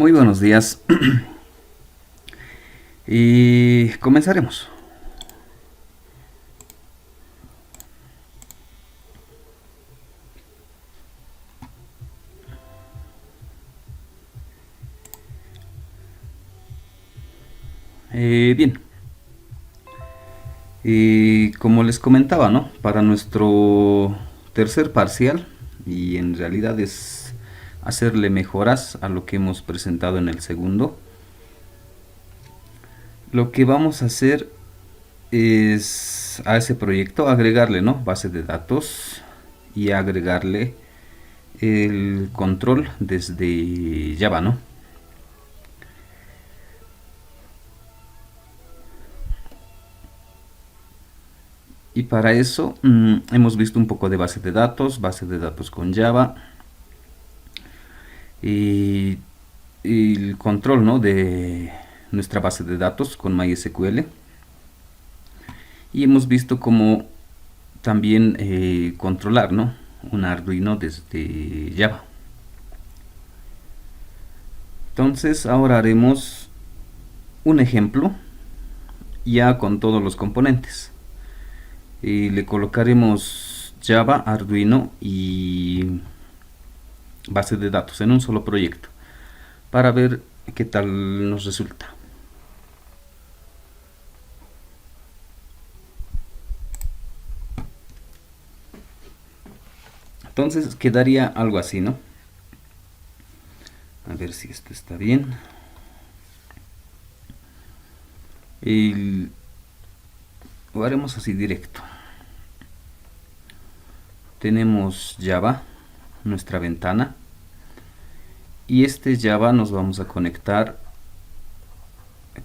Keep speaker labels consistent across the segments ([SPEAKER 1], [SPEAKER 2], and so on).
[SPEAKER 1] Muy buenos días y comenzaremos. Bien, y como les comentaba, ¿no? Para nuestro tercer parcial, y en realidad es hacerle mejoras a lo que hemos presentado en el segundo, lo que vamos a hacer es a ese proyecto agregarle, ¿no? Base de datos y agregarle el control desde Java, ¿no? Y para eso hemos visto un poco de base de datos con Java y, y el control, ¿no? De nuestra base de datos con MySQL. Y hemos visto cómo también controlar, ¿no? Un Arduino desde Java. Entonces ahora haremos un ejemplo ya con todos los componentes. Y le colocaremos Java, Arduino y base de datos en un solo proyecto para ver qué tal nos resulta. Entonces quedaría algo así, ¿no? A ver si esto está bien. Y lo haremos así directo. Tenemos Java, nuestra ventana. Y este Java nos vamos a conectar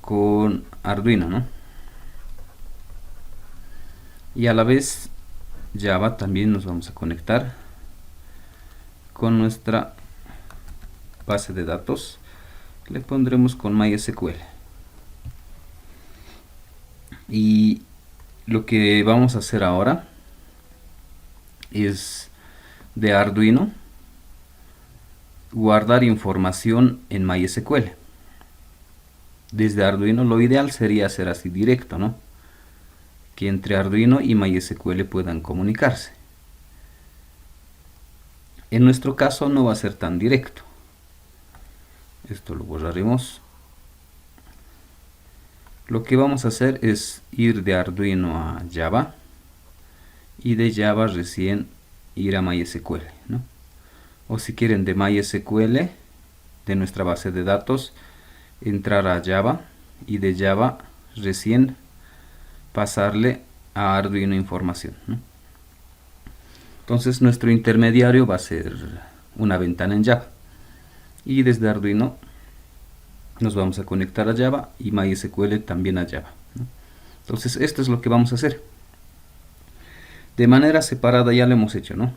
[SPEAKER 1] con Arduino, ¿no? Y a la vez Java también nos vamos a conectar con nuestra base de datos. Le pondremos con MySQL. Y lo que vamos a hacer ahora es de Arduino guardar información en MySQL. Desde Arduino lo ideal sería hacer así directo, ¿no? Que entre Arduino y MySQL puedan comunicarse. En nuestro caso no va a ser tan directo. Esto lo borraremos. Lo que vamos a hacer es ir de Arduino a Java y de Java recién ir a MySQL, ¿no? O si quieren de MySQL, de nuestra base de datos, entrar a Java y de Java recién pasarle a Arduino información, ¿no? Entonces nuestro intermediario va a ser una ventana en Java y desde Arduino nos vamos a conectar a Java y MySQL también a Java, ¿no? Entonces esto es lo que vamos a hacer. De manera separada ya lo hemos hecho, ¿no?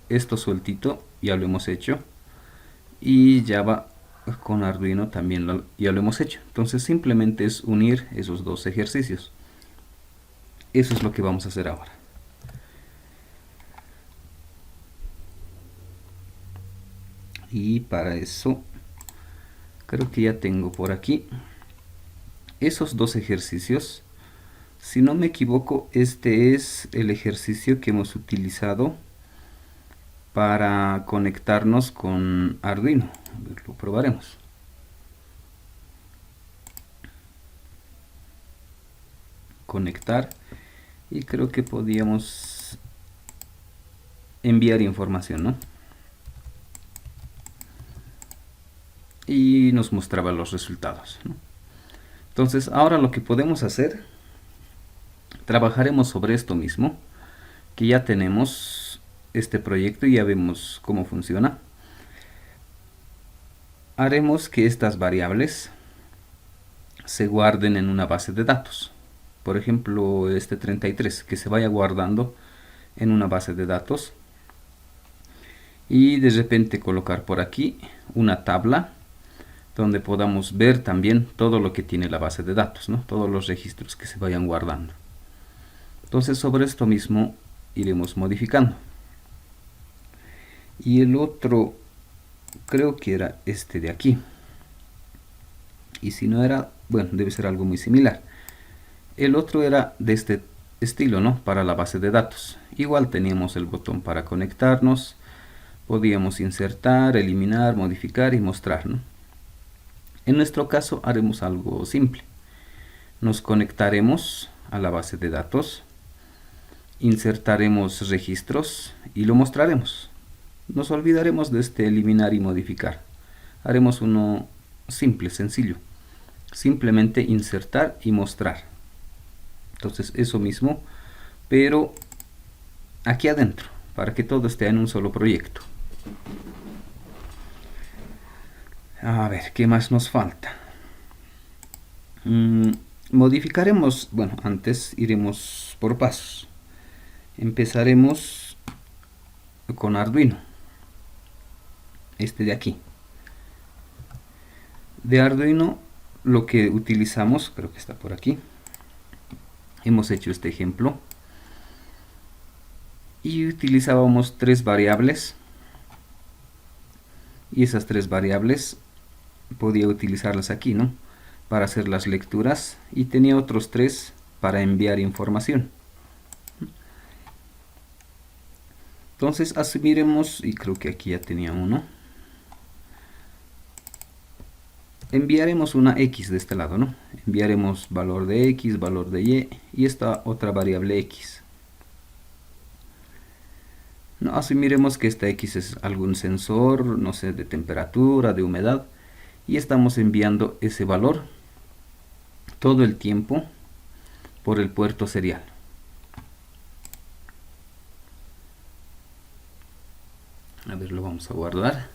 [SPEAKER 1] Esto sueltito ya lo hemos hecho y Java con Arduino también ya lo hemos hecho. Entonces simplemente es unir esos dos ejercicios. Eso es lo que vamos a hacer ahora. Y para eso creo que ya tengo por aquí esos dos ejercicios. Si no me equivoco, este es el ejercicio que hemos utilizado para conectarnos con Arduino. A ver, lo probaremos. Conectar y creo que podíamos enviar información, ¿no? Y nos mostraba los resultados, ¿no? Entonces ahora lo que podemos hacer, trabajaremos sobre esto mismo, que ya tenemos este proyecto y ya vemos cómo funciona. Haremos que estas variables se guarden en una base de datos. Por ejemplo, este 33, que se vaya guardando en una base de datos. Y de repente colocar por aquí una tabla donde podamos ver también todo lo que tiene la base de datos, ¿no? Todos los registros que se vayan guardando. Entonces sobre esto mismo iremos modificando. Y el otro creo que era este de aquí. y si no era, bueno, debe ser algo muy similar. El otro era de este estilo, ¿no? Para la base de datos. Igual teníamos el botón para conectarnos, podíamos insertar, eliminar, modificar y mostrar, ¿no? En nuestro caso haremos algo simple. Nos conectaremos a la base de datos, insertaremos registros y lo mostraremos. Nos olvidaremos de este eliminar y modificar. Haremos uno simple, sencillo. Simplemente insertar y mostrar. Entonces eso mismo, pero aquí adentro, para que todo esté en un solo proyecto. A ver, ¿qué más nos falta? Modificaremos, bueno, antes iremos por pasos. Empezaremos con Arduino, este de aquí. De Arduino lo que utilizamos, creo que está por aquí. Hemos hecho este ejemplo y utilizábamos 3 variables, y esas 3 variables podía utilizarlas aquí, ¿no? Para hacer las lecturas, y tenía otros 3 para enviar información. Entonces asumiremos, y creo que aquí ya tenía uno, enviaremos una x de este lado, ¿no? Enviaremos valor de x, valor de y esta otra variable x. No, asumiremos que esta x es algún sensor, no sé, de temperatura, de humedad, y estamos enviando ese valor todo el tiempo por el puerto serial. A ver, lo vamos a guardar.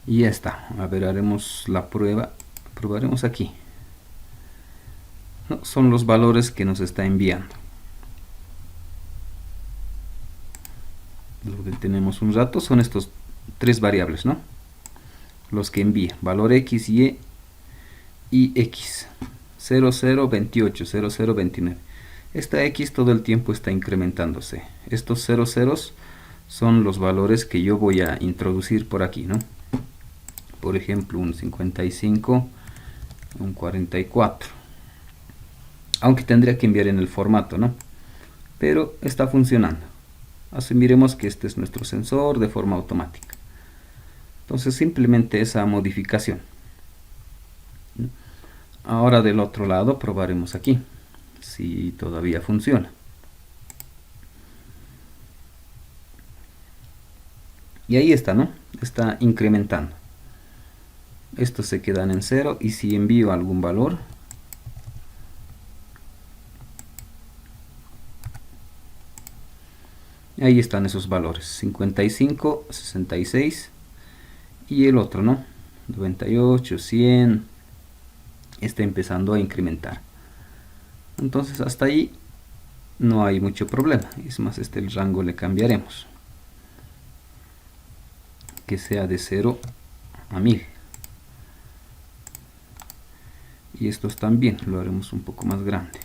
[SPEAKER 1] Y ya está. A ver, haremos la prueba. Probaremos aquí. No, son los valores que nos está enviando. Lo que tenemos un rato son estos 3 variables, ¿no? Los que envía. Valor x, y x. 0028, 0029. Esta x todo el tiempo está incrementándose. Estos 0 ceros son los valores que yo voy a introducir por aquí, ¿no? Por ejemplo, un 55, un 44. Aunque tendría que enviar en el formato, ¿no? Pero está funcionando. Asumiremos que este es nuestro sensor de forma automática. Entonces simplemente esa modificación. Ahora del otro lado probaremos aquí si todavía funciona. Y ahí está, ¿no? Está incrementando. Estos se quedan en 0 y si envío algún valor, ahí están esos valores, 55, 66 y el otro, ¿no? 98, 100, está empezando a incrementar. Entonces hasta ahí no hay mucho problema. Es más, el rango le cambiaremos, que sea de 0 a 1000. Y estos también lo haremos un poco más grande.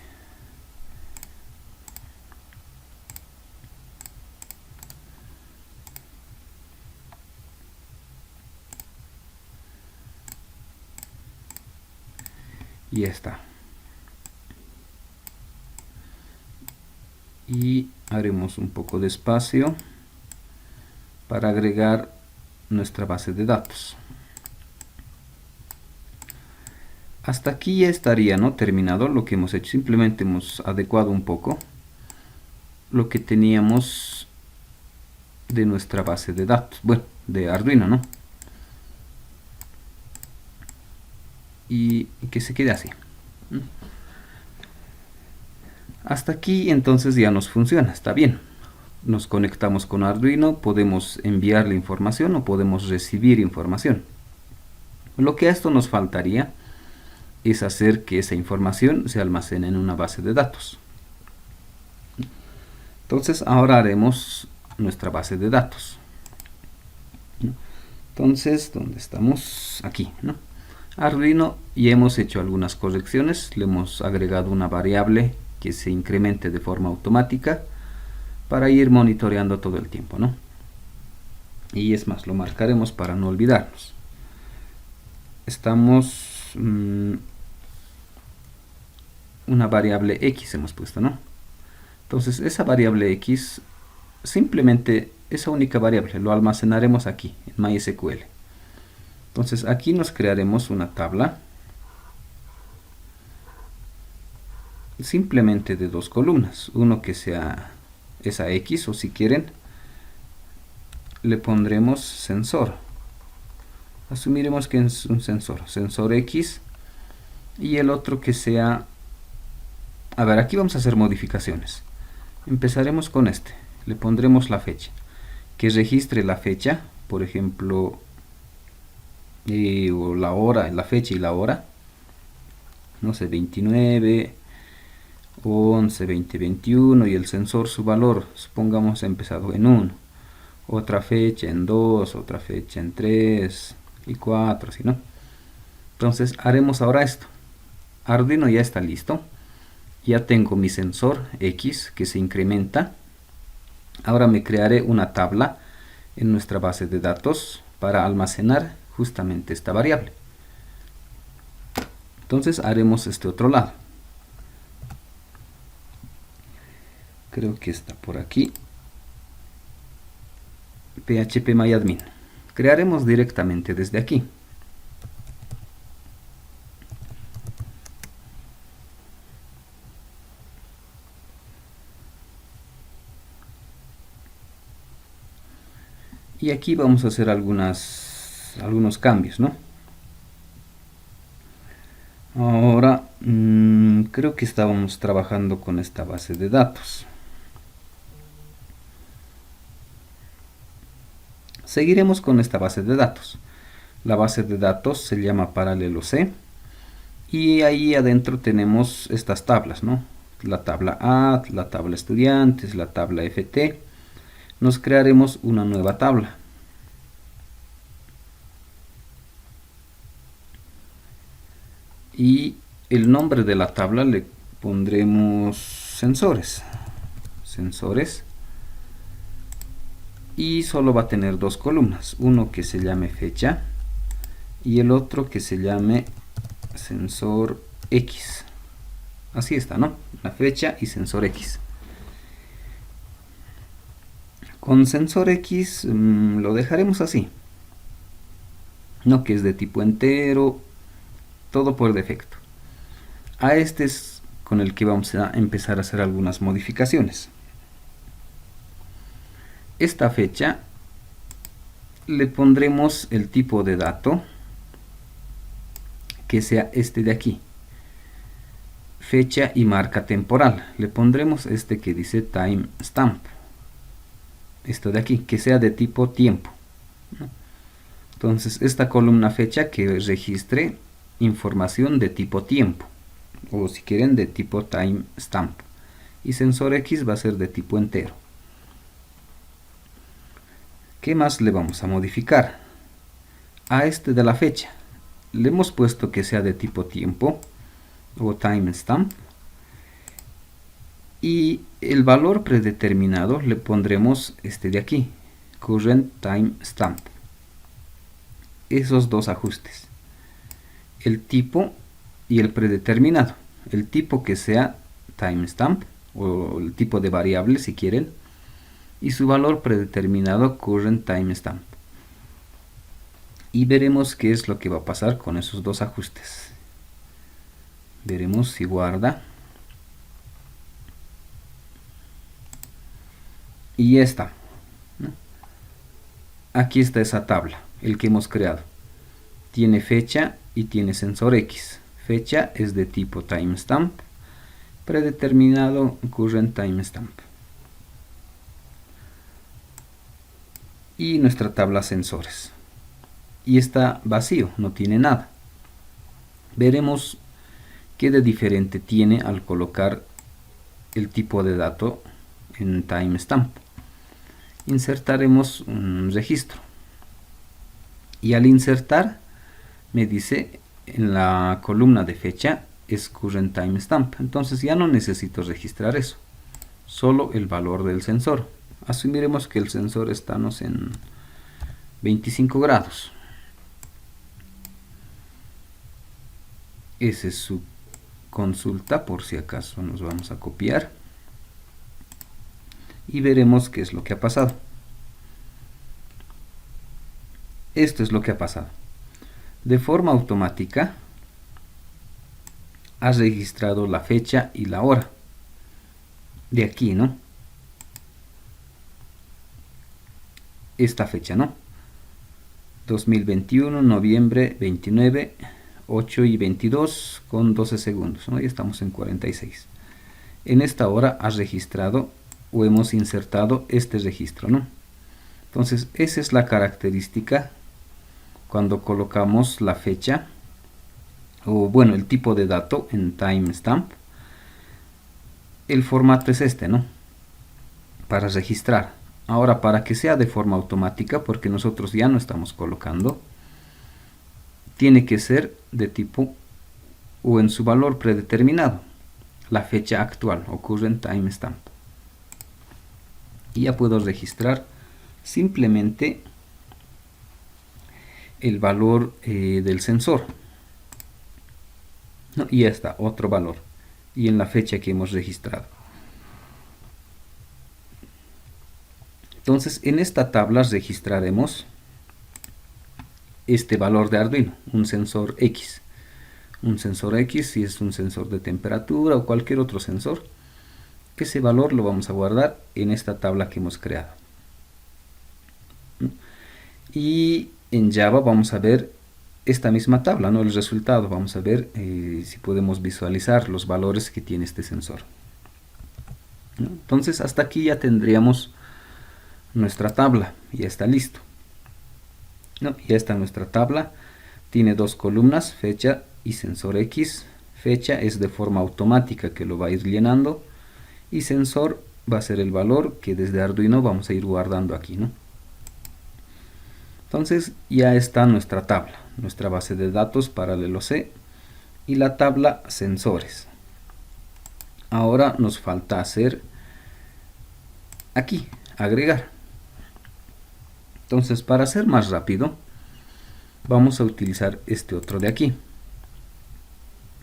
[SPEAKER 1] Y ya está. Y haremos un poco de espacio para agregar nuestra base de datos. Hasta aquí ya estaría, ¿no? Terminado lo que hemos hecho. Simplemente hemos adecuado un poco lo que teníamos de nuestra base de datos. Bueno, de Arduino, ¿no? Y que se quede así. Hasta aquí entonces ya nos funciona, está bien. Nos conectamos con Arduino, podemos enviarle información o podemos recibir información. Lo que a esto nos faltaría es hacer que esa información se almacene en una base de datos. Entonces ahora haremos nuestra base de datos. Entonces, ¿dónde estamos? Aquí, ¿no? Arduino, y hemos hecho algunas correcciones. Le hemos agregado una variable que se incremente de forma automática para ir monitoreando todo el tiempo, ¿no? Y es más, lo marcaremos para no olvidarnos. Estamos... una variable x hemos puesto, ¿no? Entonces esa variable x, simplemente esa única variable lo almacenaremos aquí en MySQL. Entonces aquí nos crearemos una tabla simplemente de dos columnas, uno que sea esa x, o si quieren le pondremos sensor. Asumiremos que es un sensor x, y el otro que sea... A ver, aquí vamos a hacer modificaciones. Empezaremos con este. Le pondremos la fecha. Que registre la fecha, por ejemplo, o la hora, la fecha y la hora. No sé, 29, 11, 20, 21, y el sensor, su valor, supongamos ha empezado en 1. Otra fecha en 2, otra fecha en 3 y 4, así, ¿no? Entonces haremos ahora esto. Arduino ya está listo. Ya tengo mi sensor X que se incrementa. Ahora me crearé una tabla en nuestra base de datos para almacenar justamente esta variable. Entonces haremos este otro lado. Creo que está por aquí. phpMyAdmin. Crearemos directamente desde aquí. Y aquí vamos a hacer algunos cambios, ¿no? Ahora, creo que estábamos trabajando con esta base de datos. Seguiremos con esta base de datos. La base de datos se llama paralelo C. Y ahí adentro tenemos estas tablas, ¿no? La tabla add, la tabla estudiantes, la tabla ft. Nos crearemos una nueva tabla. Y el nombre de la tabla le pondremos sensores. Sensores. Y solo va a tener dos columnas. Uno que se llame fecha y el otro que se llame sensor X. Así está, ¿no? La fecha y sensor X. Con sensor X lo dejaremos así. No, que es de tipo entero. Todo por defecto. A este es con el que vamos a empezar a hacer algunas modificaciones. Esta fecha le pondremos el tipo de dato que sea este de aquí. Fecha y marca temporal. Le pondremos este que dice timestamp. Esto de aquí, que sea de tipo tiempo. Entonces esta columna fecha que registre información de tipo tiempo, o si quieren de tipo timestamp, y sensor X va a ser de tipo entero. ¿Qué más le vamos a modificar? A este de la fecha le hemos puesto que sea de tipo tiempo o timestamp, y el valor predeterminado le pondremos este de aquí, current timestamp. Esos dos ajustes, el tipo y el predeterminado. El tipo que sea timestamp, o el tipo de variable si quieren, y su valor predeterminado current timestamp. Y veremos qué es lo que va a pasar con esos dos ajustes. Veremos si guarda. Y ya está. Aquí está esa tabla, el que hemos creado. Tiene fecha y tiene sensor X. Fecha es de tipo timestamp, predeterminado current timestamp. Y nuestra tabla sensores. Y está vacío, no tiene nada. Veremos qué de diferente tiene al colocar el tipo de dato en timestamp. Insertaremos un registro. Y al insertar me dice en la columna de fecha es current timestamp. Entonces ya no necesito registrar eso. Solo el valor del sensor. Asumiremos que el sensor está en 25 grados. Esa es su consulta, por si acaso nos vamos a copiar. Y veremos qué es lo que ha pasado. Esto es lo que ha pasado. De forma automática, ha registrado la fecha y la hora. De aquí, ¿no? Esta fecha, ¿no? 2021, noviembre 29, 8 y 22 con 12 segundos, ¿no? Ya estamos en 46. En esta hora ha registrado o hemos insertado este registro, ¿no? Entonces, esa es la característica cuando colocamos la fecha o bueno, el tipo de dato en timestamp. El formato es este, ¿no? Para registrar. Ahora, para que sea de forma automática, porque nosotros ya no estamos colocando, tiene que ser de tipo o en su valor predeterminado. La fecha actual ocurre en timestamp. Y ya puedo registrar simplemente el valor del sensor. ¿No? Y ya está, otro valor. Y en la fecha que hemos registrado. Entonces, en esta tabla registraremos este valor de Arduino, un sensor X. Un sensor X, si es un sensor de temperatura o cualquier otro sensor, que ese valor lo vamos a guardar en esta tabla que hemos creado. Y en Java vamos a ver esta misma tabla, ¿no? El resultado. Vamos a ver si podemos visualizar los valores que tiene este sensor. ¿No? Entonces, hasta aquí ya tendríamos nuestra tabla. Ya está listo. ¿No? Ya está nuestra tabla. Tiene dos columnas, fecha y sensor X. Fecha es de forma automática que lo va a ir llenando. Y sensor va a ser el valor que desde Arduino vamos a ir guardando aquí, ¿no? Entonces ya está nuestra tabla, nuestra base de datos paralelo C y la tabla sensores. Ahora nos falta hacer aquí, agregar. Entonces, para ser más rápido, vamos a utilizar este otro de aquí.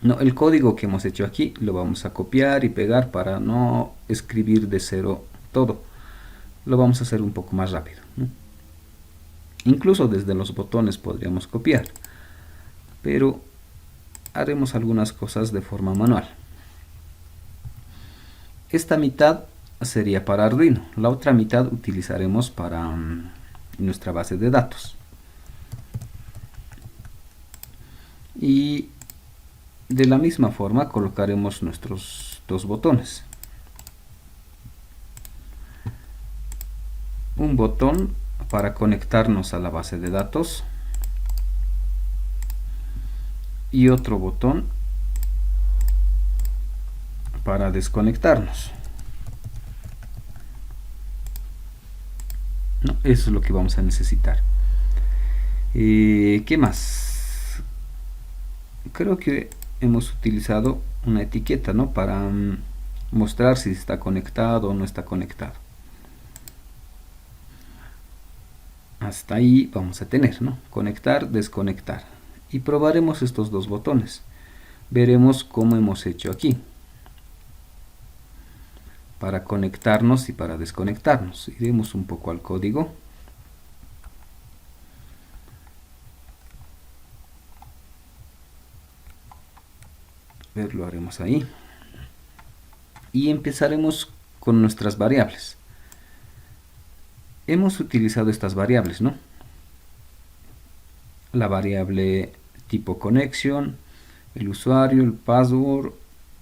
[SPEAKER 1] No, el código que hemos hecho aquí lo vamos a copiar y pegar para no escribir de cero todo. Lo vamos a hacer un poco más rápido, ¿no? Incluso desde los botones podríamos copiar, pero haremos algunas cosas de forma manual. Esta mitad sería para Arduino, la otra mitad utilizaremos para nuestra base de datos. Y de la misma forma colocaremos nuestros dos botones. Un botón para conectarnos a la base de datos y otro botón para desconectarnos. ¿No? Eso es lo que vamos a necesitar. ¿Qué más? Creo que hemos utilizado una etiqueta, ¿no? Para mostrar si está conectado o no está conectado. Hasta ahí vamos a tener, ¿no? Conectar, desconectar. Y probaremos estos dos botones. Veremos cómo hemos hecho aquí. Para conectarnos y para desconectarnos. Iremos un poco al código. Lo haremos ahí. Y empezaremos con nuestras variables. Hemos utilizado estas variables, ¿no? La variable tipo connection, el usuario, el password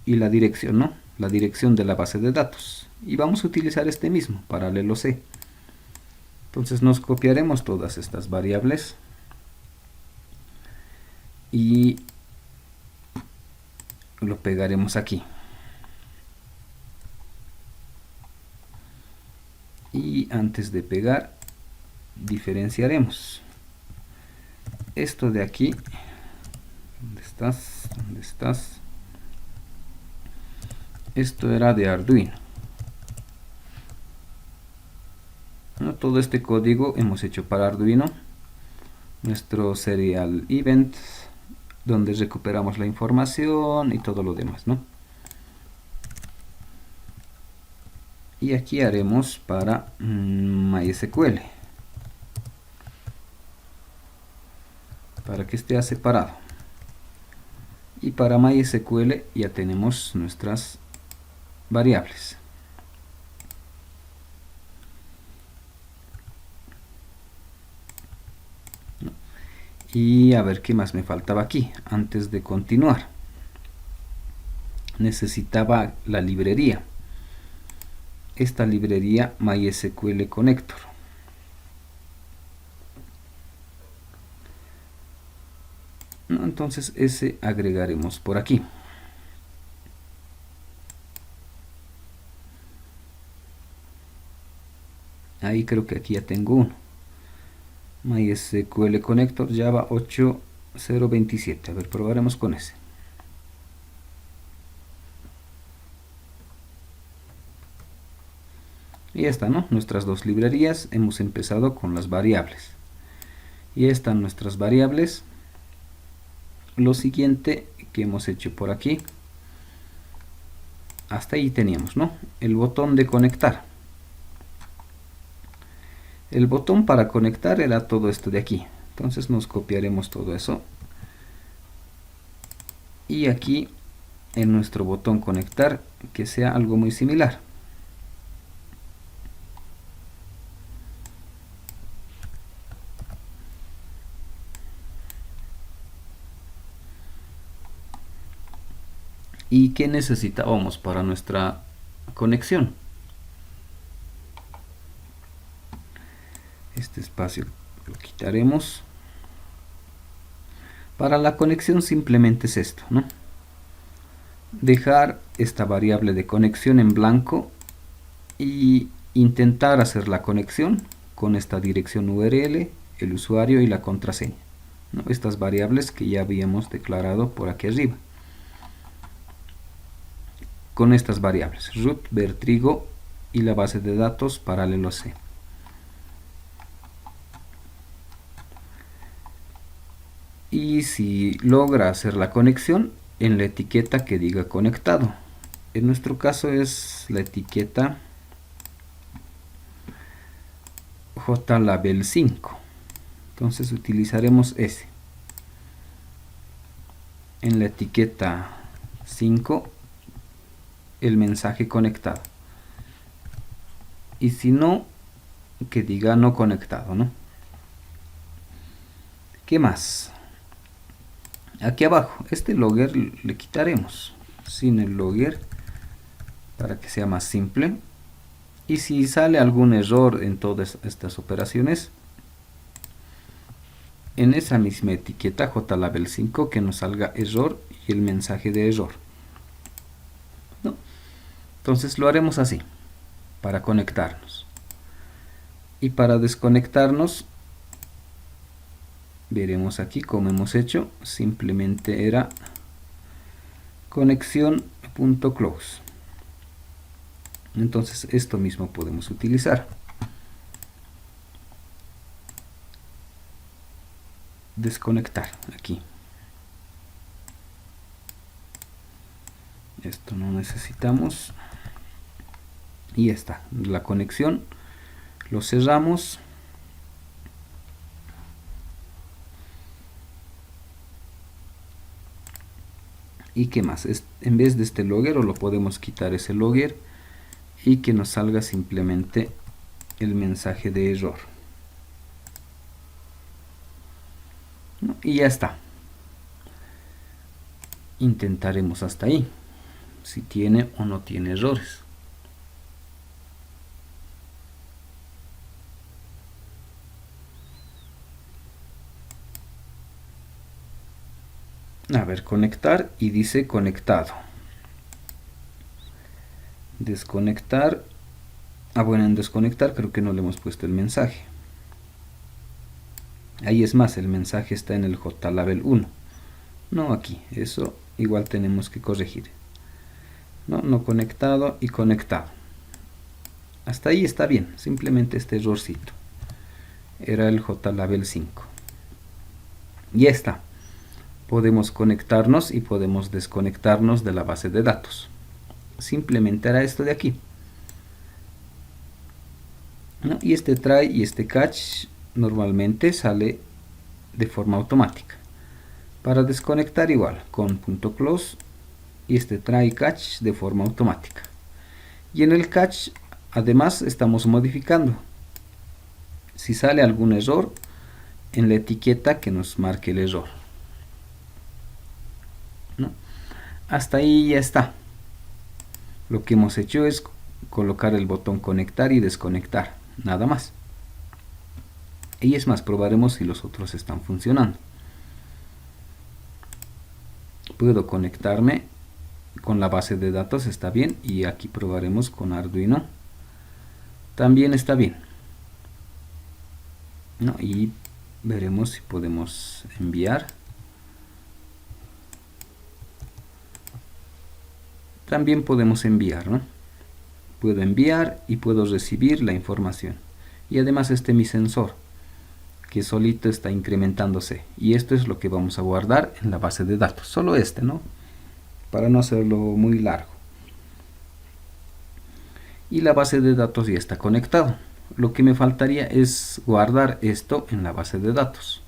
[SPEAKER 1] y la dirección, ¿no? La dirección de la base de datos. Y vamos a utilizar este mismo, paralelo C. Entonces nos copiaremos todas estas variables y lo pegaremos aquí. Y antes de pegar, diferenciaremos. Esto de aquí, ¿dónde estás? ¿Dónde estás? Esto era de Arduino. ¿No? Todo este código hemos hecho para Arduino nuestro serial event, donde recuperamos la información y todo lo demás, ¿no? Y aquí haremos para MySQL, para que esté separado. Y para MySQL ya tenemos nuestras variables. Y a ver qué más me faltaba aquí antes de continuar. Necesitaba la librería. Esta librería MySQL Connector. ¿No? Entonces ese agregaremos por aquí. Ahí creo que aquí ya tengo uno. MySQL Connector Java 8.0.27. A ver, probaremos con ese. Y ya está, ¿no? Nuestras dos librerías. Hemos empezado con las variables. Y están nuestras variables. Lo siguiente que hemos hecho por aquí. Hasta ahí teníamos, ¿no? El botón de conectar. El botón para conectar era todo esto de aquí. Entonces nos copiaremos todo eso. Y aquí en nuestro botón conectar que sea algo muy similar. ¿Y qué necesitábamos para nuestra conexión? Este espacio lo quitaremos. Para la conexión simplemente es esto, ¿no? Dejar esta variable de conexión en blanco y intentar hacer la conexión con esta dirección URL, el usuario y la contraseña, ¿no? Estas variables que ya habíamos declarado por aquí arriba. Con estas variables, root, ver trigo y la base de datos paralelo C. Y si logra hacer la conexión, en la etiqueta que diga conectado. En nuestro caso es la etiqueta JLabel 5. Entonces utilizaremos ese. En la etiqueta 5 el mensaje conectado. Y si no, que diga no conectado, ¿no? ¿Qué más? Aquí abajo, este logger le quitaremos sin el logger para que sea más simple. Y si sale algún error en todas estas operaciones, en esa misma etiqueta JLabel 5 que nos salga error y el mensaje de error, ¿no? Entonces lo haremos así para conectarnos. Y para desconectarnos, veremos aquí como hemos hecho. Simplemente era conexión.close. Entonces esto mismo podemos utilizar. Desconectar aquí. Esto no necesitamos. Y ya está. La conexión. Lo cerramos. ¿Y qué más? En vez de este logger, o lo podemos quitar ese logger y que nos salga simplemente el mensaje de error, ¿no? Y ya está. Intentaremos hasta ahí, si tiene o no tiene errores. A ver, conectar y dice conectado. Desconectar. Bueno, en desconectar creo que no le hemos puesto el mensaje. Ahí es más, el mensaje está en el JLabel 1. No aquí, eso igual tenemos que corregir. No conectado y conectado. Hasta ahí está bien, simplemente este errorcito. Era el JLabel 5. Ya está. Podemos conectarnos y podemos desconectarnos de la base de datos. Simplemente hará esto de aquí, ¿no? Y este try y este catch normalmente sale de forma automática. Para desconectar igual, con .close y este try y catch de forma automática. Y en el catch además estamos modificando. Si sale algún error, en la etiqueta que nos marque el error, ¿no? Hasta ahí ya está. Lo que hemos hecho es colocar el botón conectar y desconectar, nada más. Y es más, probaremos si los otros están funcionando. Puedo conectarme con la base de datos, está bien, y aquí probaremos con Arduino, también está bien, ¿no? Y veremos si podemos enviar. También podemos enviar, ¿no? Puedo enviar y puedo recibir la información. Y además mi sensor, que solito está incrementándose. Y esto es lo que vamos a guardar en la base de datos. Solo ¿no? Para no hacerlo muy largo. Y la base de datos ya está conectado. Lo que me faltaría es guardar esto en la base de datos.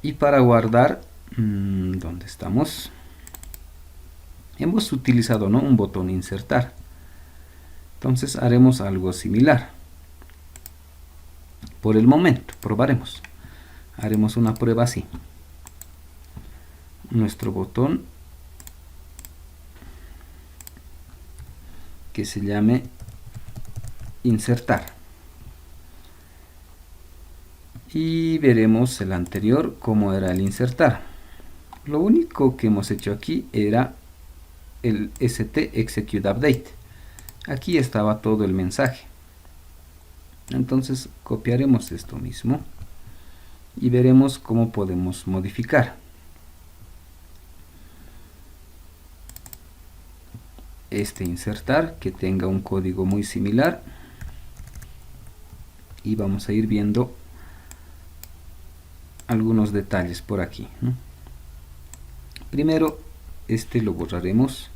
[SPEAKER 1] Y para guardar, ¿dónde estamos? Hemos utilizado, ¿no?, un botón insertar. Entonces haremos algo similar. Por el momento, probaremos. Haremos una prueba así. Nuestro botón, que se llame insertar. Y veremos el anterior, cómo era el insertar. Lo único que hemos hecho aquí era el st execute update. Aquí estaba todo el mensaje. Entonces copiaremos esto mismo y veremos cómo podemos modificar. Insertar, que tenga un código muy similar, y vamos a ir viendo algunos detalles por aquí, ¿no? Primero lo borraremos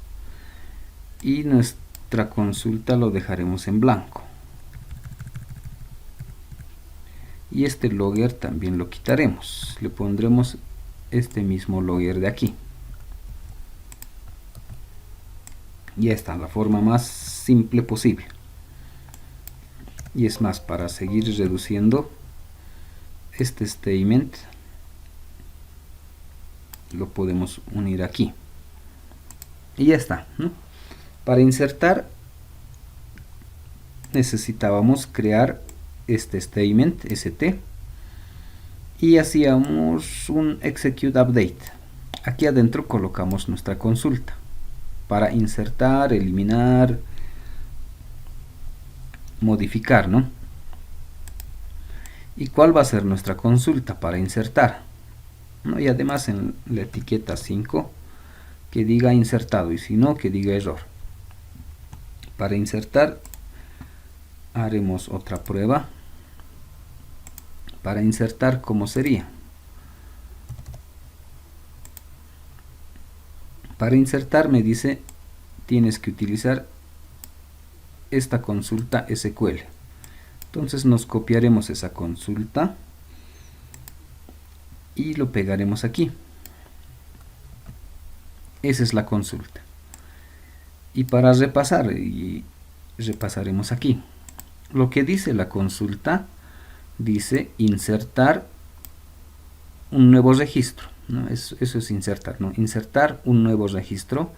[SPEAKER 1] y nuestra consulta lo dejaremos en blanco, y logger también lo quitaremos, le pondremos mismo logger de aquí. Ya está, la forma más simple posible. Y es más, para seguir reduciendo statement, lo podemos unir aquí. Y ya está, ¿no? Para insertar necesitábamos crear statement, st, y hacíamos un execute update. Aquí adentro colocamos nuestra consulta para insertar, eliminar, modificar, ¿no? ¿Y cuál va a ser nuestra consulta para insertar? ¿No? Y además en la etiqueta 5 que diga insertado, y si no, que diga error. Para insertar haremos otra prueba. Para insertar, ¿cómo sería? Para insertar me dice, tienes que utilizar esta consulta SQL. Entonces nos copiaremos esa consulta y lo pegaremos aquí. Esa es la consulta. Y para repasar, repasaremos aquí. Lo que dice la consulta, dice insertar un nuevo registro, ¿no? Eso es insertar, ¿no? Insertar un nuevo registro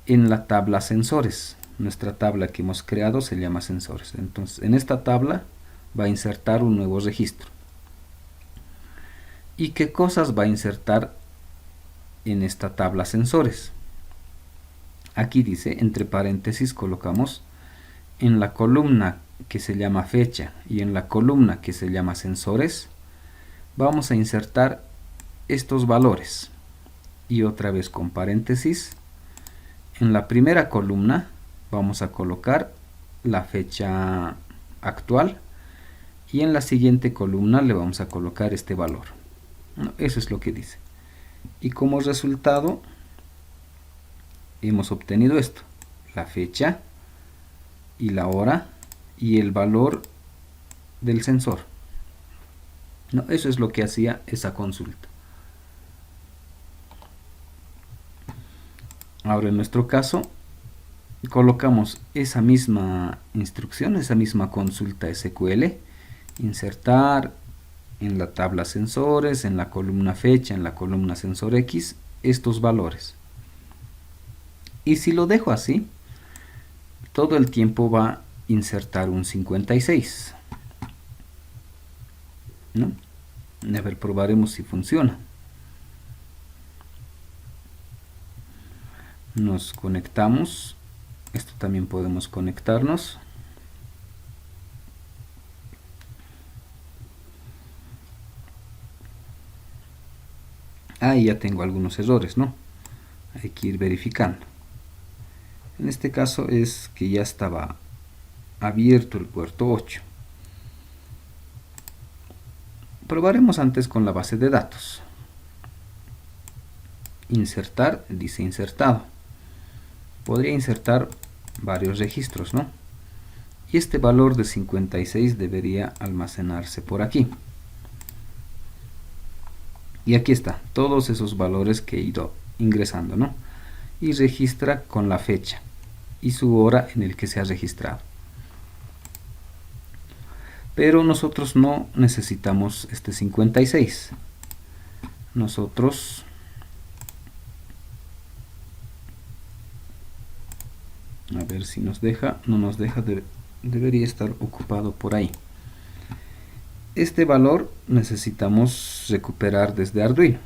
[SPEAKER 1] en la tabla sensores. Nuestra tabla que hemos creado se llama sensores. Entonces, en esta tabla va a insertar un nuevo registro. ¿Y qué cosas va a insertar en esta tabla sensores? Aquí dice, entre paréntesis colocamos en la columna que se llama fecha y en la columna que se llama sensores, vamos a insertar estos valores. Y otra vez con paréntesis, en la primera columna vamos a colocar la fecha actual y en la siguiente columna le vamos a colocar este valor. ¿No? Eso es lo que dice. Y como resultado hemos obtenido esto, la fecha y la hora y el valor del sensor. ¿No? Eso es lo que hacía esa consulta. Ahora en nuestro caso colocamos esa misma instrucción, esa misma consulta SQL, insertar en la tabla sensores, en la columna fecha, en la columna sensor X, estos valores. Y si lo dejo así, todo el tiempo va a insertar un 56. ¿No? A ver, probaremos si funciona. Nos conectamos. Esto también podemos conectarnos. Ahí ya tengo algunos errores, ¿no? Hay que ir verificando. En este caso es que ya estaba abierto el puerto 8. Probaremos antes con la base de datos. Insertar, dice insertado. Podría insertar varios registros, ¿no? Y este valor de 56 debería almacenarse por aquí. Y aquí está, todos esos valores que he ido ingresando, ¿no? Y registra con la fecha y su hora en el que se ha registrado. Pero nosotros no necesitamos este 56. Nosotros a ver si nos deja, no nos deja, debería estar ocupado por ahí. Este valor necesitamos recuperar desde Arduino.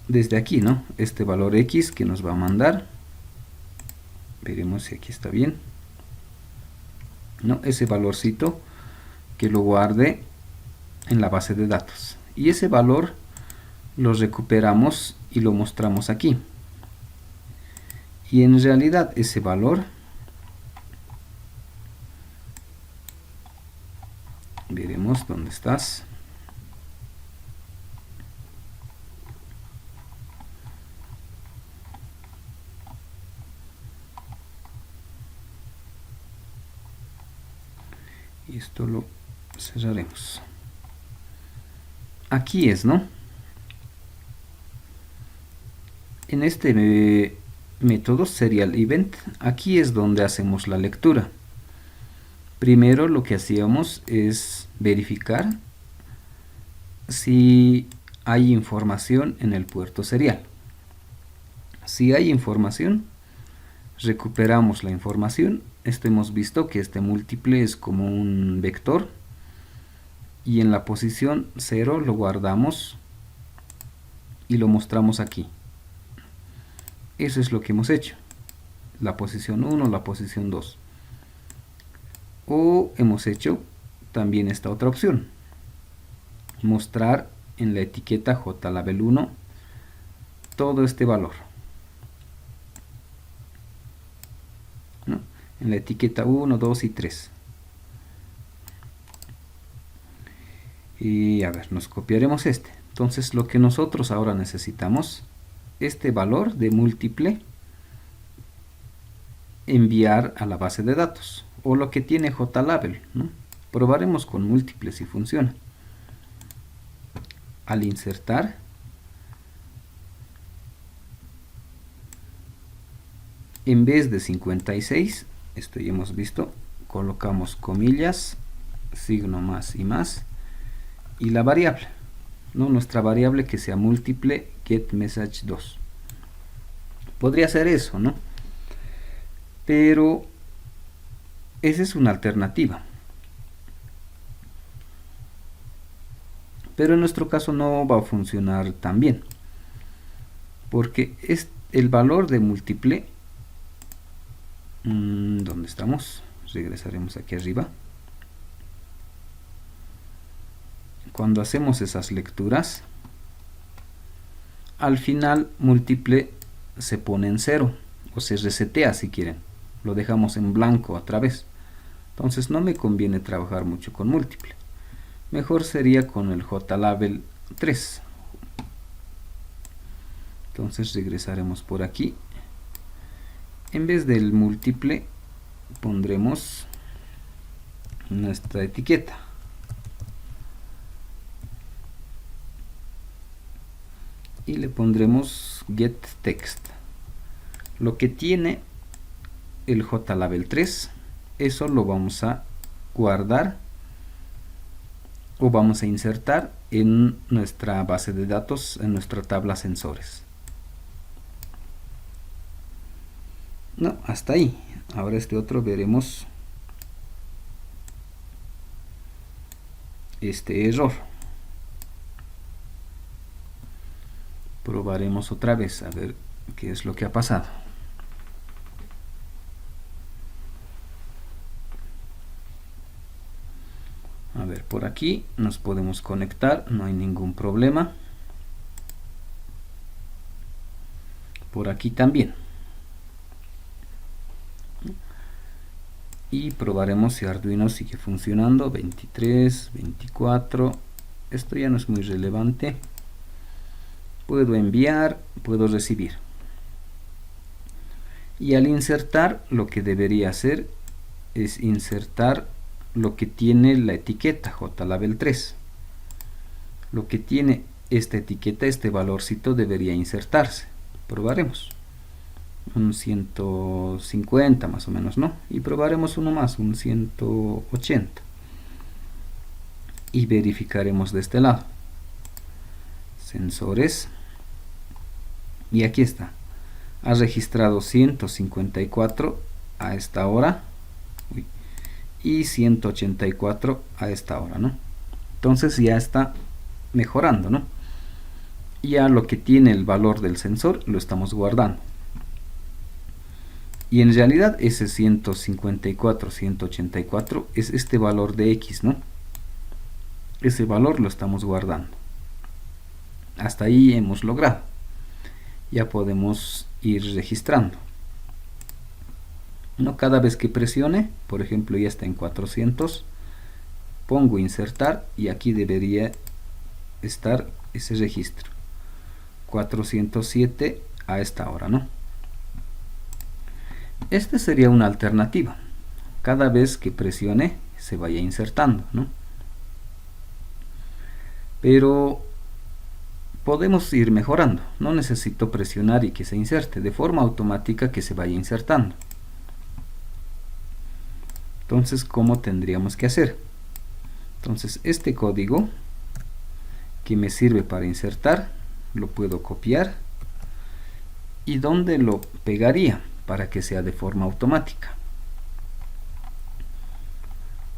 [SPEAKER 1] Desde aquí, ¿no? Este valor X que nos va a mandar. Veremos si aquí está bien. ¿No? Ese valorcito que lo guarde en la base de datos. Y ese valor lo recuperamos y lo mostramos aquí. Y en realidad ese valor, veremos dónde estás. Y esto lo cerraremos. Aquí es, ¿no? En este método serial event, aquí es donde hacemos la lectura. Primero lo que hacíamos es verificar si hay información en el puerto serial. Si hay información, recuperamos la información. Esto hemos visto que este múltiple es como un vector y en la posición 0 lo guardamos y lo mostramos aquí. Eso es lo que hemos hecho. La posición 1, la posición 2. O hemos hecho también esta otra opción. Mostrar en la etiqueta JLabel1 todo este valor. ¿No? En la etiqueta 1, 2 y 3. Y a ver, nos copiaremos este. Entonces lo que nosotros ahora necesitamos, este valor de múltiple, enviar a la base de datos. O lo que tiene JLabel, ¿no? Probaremos con múltiples si funciona. Al insertar, en vez de 56, esto ya hemos visto, colocamos comillas, signo más y más, y la variable, ¿no? Nuestra variable que sea múltiple getMessage2. Podría ser eso, ¿no? Pero esa es una alternativa. Pero en nuestro caso no va a funcionar tan bien. Porque es el valor de múltiple. ¿Dónde estamos? Regresaremos aquí arriba. Cuando hacemos esas lecturas, al final múltiple se pone en 0 o se resetea si quieren. Lo dejamos en blanco otra vez. Entonces no me conviene trabajar mucho con múltiple. Mejor sería con el JLabel 3. Entonces regresaremos por aquí. En vez del múltiple pondremos nuestra etiqueta. Y le pondremos getText. Lo que tiene el JLabel 3, eso lo vamos a guardar o vamos a insertar en nuestra base de datos, en nuestra tabla sensores. No, hasta ahí. Ahora este otro veremos este error. Probaremos otra vez a ver qué es lo que ha pasado. A ver, por aquí nos podemos conectar, no hay ningún problema. Por aquí también. Y probaremos si Arduino sigue funcionando. 23, 24. Esto ya no es muy relevante. Puedo enviar, puedo recibir. Y al insertar, lo que debería hacer es insertar lo que tiene la etiqueta JLabel 3. Lo que tiene esta etiqueta, este valorcito debería insertarse. Probaremos. Un 150 más o menos, ¿no? Y probaremos uno más, un 180. Y verificaremos de este lado. Sensores. Y aquí está. Ha registrado 154 a esta hora. Y 184 a esta hora, ¿no? Entonces ya está mejorando, ¿no? Ya lo que tiene el valor del sensor lo estamos guardando. Y en realidad ese 154, 184 es este valor de X, ¿no? Ese valor lo estamos guardando. Hasta ahí hemos logrado. Ya podemos ir registrando. No, cada vez que presione, por ejemplo ya está en 400, pongo insertar y aquí debería estar ese registro. 407 a esta hora, ¿no? Esta sería una alternativa. Cada vez que presione se vaya insertando, ¿no? Pero podemos ir mejorando. No necesito presionar y que se inserte. De forma automática que se vaya insertando. Entonces, ¿cómo tendríamos que hacer? Entonces, este código que me sirve para insertar, lo puedo copiar. ¿Y dónde lo pegaría? Para que sea de forma automática.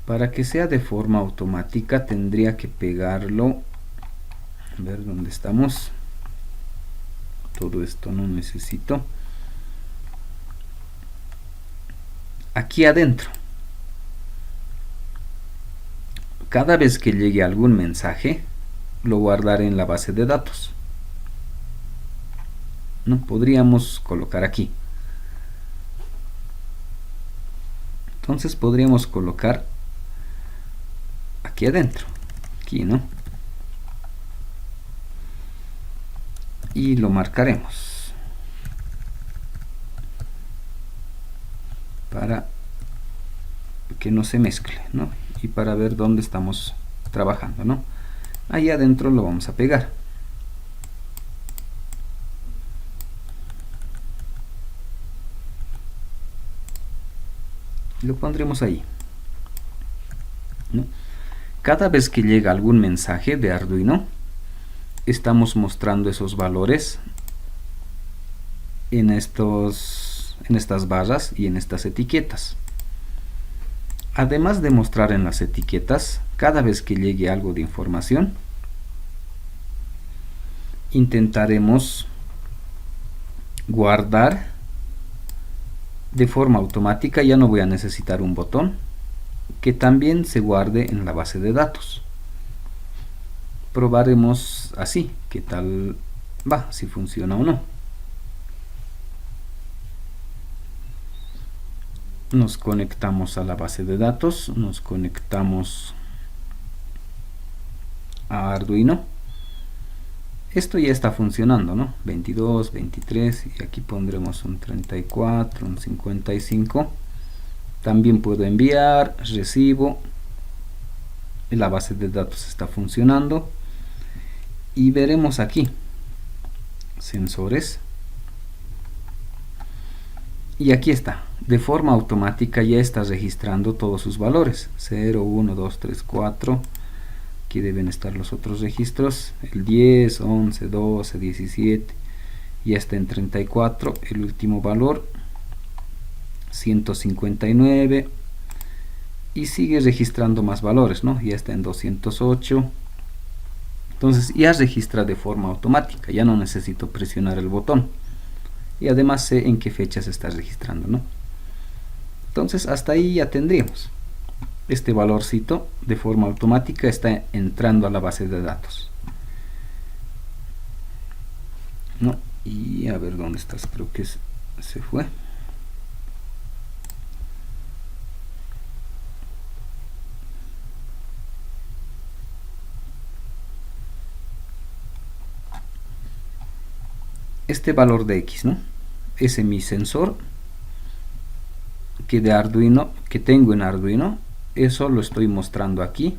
[SPEAKER 1] Para que sea de forma automática tendría que pegarlo. A ver dónde estamos. Todo esto no necesito. Aquí adentro. Cada vez que llegue algún mensaje, lo guardaré en la base de datos. No podríamos colocar aquí. Entonces podríamos colocar aquí adentro, aquí, ¿no? Y lo marcaremos para que no se mezcle, ¿no? Y para ver dónde estamos trabajando, ¿no? Ahí adentro lo vamos a pegar. Lo pondremos ahí, ¿no? Cada vez que llega algún mensaje de Arduino, estamos mostrando esos valores en estas barras y en estas etiquetas. Además de mostrar en las etiquetas, cada vez que llegue algo de información, intentaremos guardar de forma automática. Ya no voy a necesitar un botón, que también se guarde en la base de datos. Probaremos así, qué tal va, si funciona o no. Nos conectamos a la base de datos, nos conectamos a Arduino. Esto ya está funcionando, ¿no? 22, 23 y aquí pondremos un 34, un 55. También puedo enviar, recibo. La base de datos está funcionando. Y veremos aquí sensores. Y aquí está. De forma automática ya está registrando todos sus valores. 0, 1, 2, 3, 4. Aquí deben estar los otros registros. El 10, 11, 12, 17. Ya está en 34. El último valor. 159. Y sigue registrando más valores, ¿no? Ya está en 208. Entonces ya registra de forma automática. Ya no necesito presionar el botón. Y además sé en qué fecha se está registrando, ¿no? Entonces hasta ahí ya tendríamos. Este valorcito de forma automática está entrando a la base de datos, ¿no? Y a ver dónde estás, creo que se fue. Este valor de X, ¿no? Ese es mi sensor que de Arduino, que tengo en Arduino. Eso lo estoy mostrando aquí.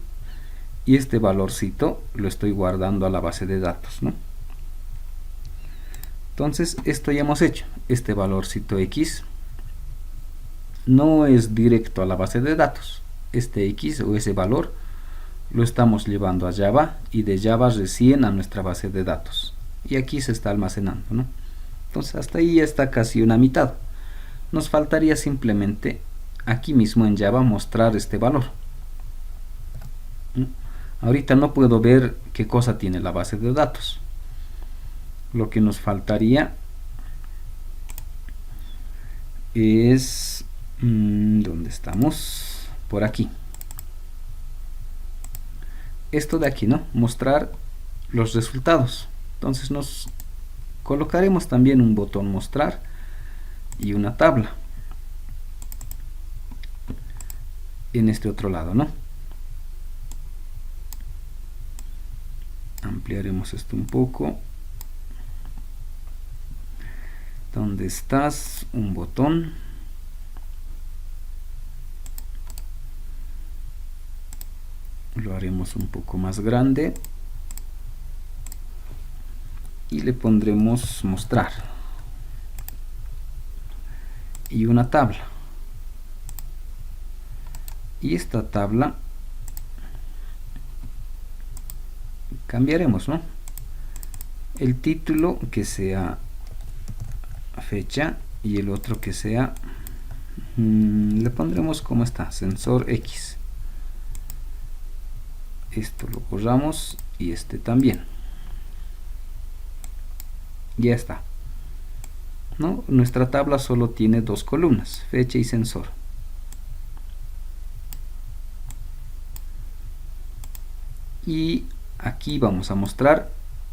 [SPEAKER 1] Y este valorcito lo estoy guardando a la base de datos, ¿no? Entonces, esto ya hemos hecho. Este valorcito X no es directo a la base de datos. Este X o ese valor lo estamos llevando a Java y de Java recién a nuestra base de datos. Y aquí se está almacenando, ¿no? Entonces, hasta ahí ya está casi una mitad. Nos faltaría simplemente aquí mismo en Java mostrar este valor. Ahorita no puedo ver qué cosa tiene la base de datos. Lo que nos faltaría es ¿dónde estamos? Por aquí. Esto de aquí, ¿no? Mostrar los resultados. Entonces nos colocaremos también un botón mostrar y una tabla en este otro lado, ¿no? Ampliaremos esto un poco. ¿Dónde estás? Un botón. Lo haremos un poco más grande. Y le pondremos mostrar. Y una tabla. Y esta tabla cambiaremos, ¿no? El título que sea fecha y el otro que sea le pondremos como está, sensor X. Esto lo borramos y este también. Ya está, ¿no? Nuestra tabla solo tiene dos columnas, fecha y sensor. Y aquí vamos a mostrar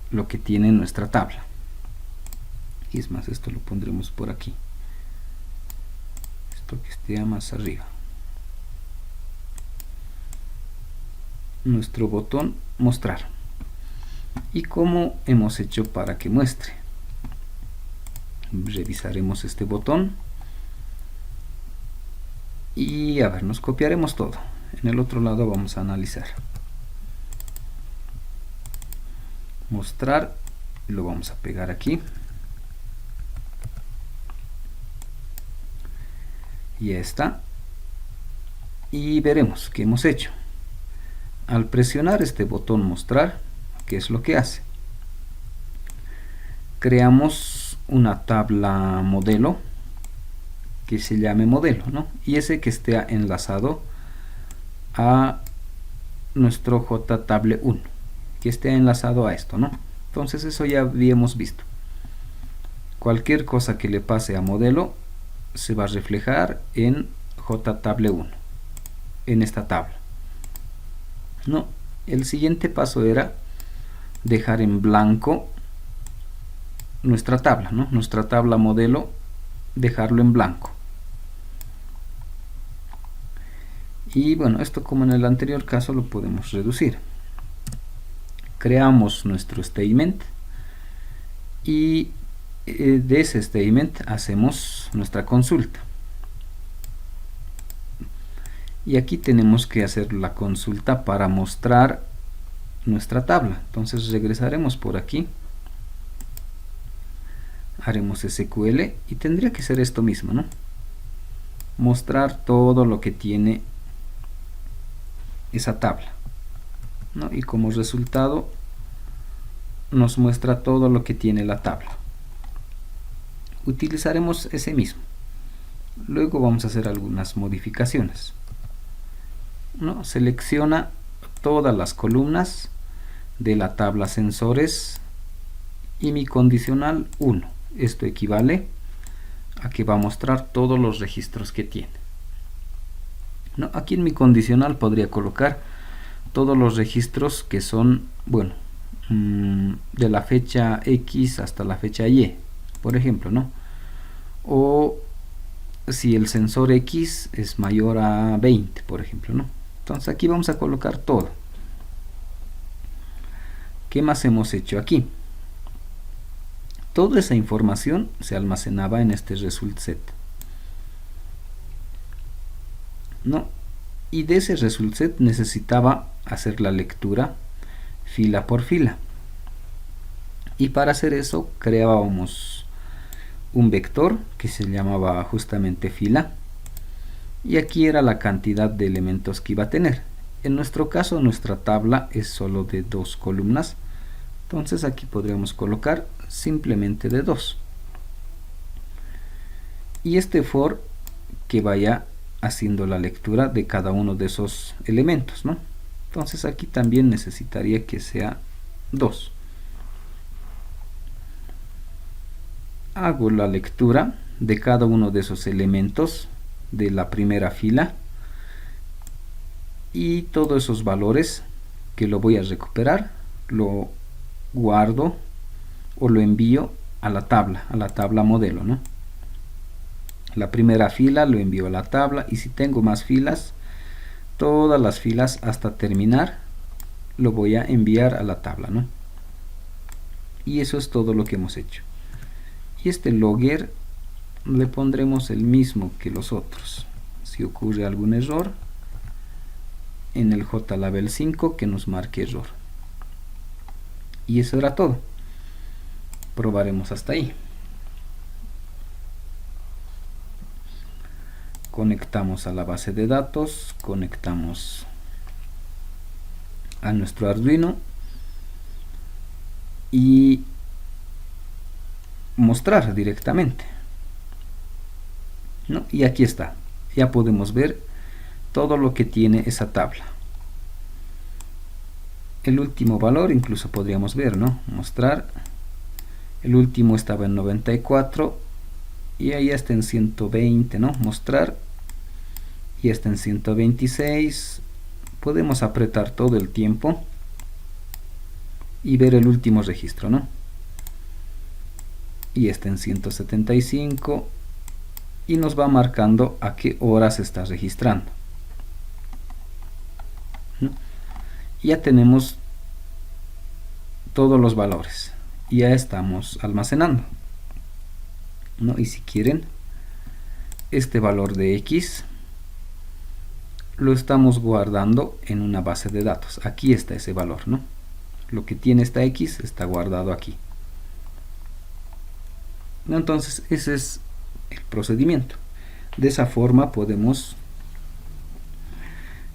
[SPEAKER 1] lo que tiene nuestra tabla. Y es más, esto lo pondremos por aquí. Esto que esté más arriba. Nuestro botón mostrar. ¿Y cómo hemos hecho para que muestre? Revisaremos este botón. Y a ver, nos copiaremos todo. En el otro lado vamos a analizar. Mostrar, lo vamos a pegar aquí. Ya está. Y veremos qué hemos hecho. Al presionar este botón mostrar, ¿qué es lo que hace? Creamos una tabla modelo que se llame modelo, ¿no? Y ese que esté enlazado a nuestro JTable1, que esté enlazado a esto, ¿no? Entonces eso ya habíamos visto. Cualquier cosa que le pase a modelo se va a reflejar en JTable1, en esta tabla. No, el siguiente paso era dejar en blanco nuestra tabla, ¿no? Nuestra tabla modelo, dejarlo en blanco. Y bueno, esto como en el anterior caso lo podemos reducir. Creamos nuestro statement y de ese statement hacemos nuestra consulta. Y aquí tenemos que hacer la consulta para mostrar nuestra tabla. Entonces regresaremos por aquí, haremos SQL y tendría que ser esto mismo, ¿no? Mostrar todo lo que tiene esa tabla, ¿no? Y como resultado nos muestra todo lo que tiene la tabla. Utilizaremos ese mismo. Luego vamos a hacer algunas modificaciones, ¿no? Selecciona todas las columnas de la tabla sensores y mi condicional 1. Esto equivale a que va a mostrar todos los registros que tiene, ¿no? Aquí en mi condicional podría colocar todos los registros que son, bueno, de la fecha X hasta la fecha Y, por ejemplo, ¿no? O si el sensor X es mayor a 20, por ejemplo, ¿no? Entonces aquí vamos a colocar todo. ¿Qué más hemos hecho aquí? Toda esa información se almacenaba en este result set, ¿no? Y de ese result set necesitaba hacer la lectura fila por fila. Y para hacer eso creábamos un vector que se llamaba justamente fila. Y aquí era la cantidad de elementos que iba a tener. En nuestro caso, nuestra tabla es solo de 2 columnas. Entonces aquí podríamos colocar simplemente de 2. Y este for que vaya haciendo la lectura de cada uno de esos elementos, ¿no? Entonces aquí también necesitaría que sea 2. Hago la lectura de cada uno de esos elementos de la primera fila y todos esos valores que lo voy a recuperar lo guardo o lo envío a la tabla modelo, ¿no? La primera fila lo envío a la tabla y si tengo más filas, todas las filas hasta terminar lo voy a enviar a la tabla, ¿no? Y eso es todo lo que hemos hecho. Y este logger le pondremos el mismo que los otros. Si ocurre algún error, en el JLabel 5 que nos marque error. Y eso era todo. Probaremos hasta ahí. Conectamos a la base de datos, conectamos a nuestro Arduino y mostrar directamente, ¿no? Y aquí está, ya podemos ver todo lo que tiene esa tabla. El último valor incluso podríamos ver, ¿no? Mostrar, el último estaba en 94 y ahí está en 120, ¿no? Mostrar, y está en 126. Podemos apretar todo el tiempo y ver el último registro, ¿no? Y está en 175 y nos va marcando a qué hora se está registrando, ¿no? Ya tenemos todos los valores y ya estamos almacenando, ¿no? Y si quieren, este valor de X lo estamos guardando en una base de datos. Aquí está ese valor, ¿no? Lo que tiene esta X está guardado aquí. Entonces ese es el procedimiento. De esa forma podemos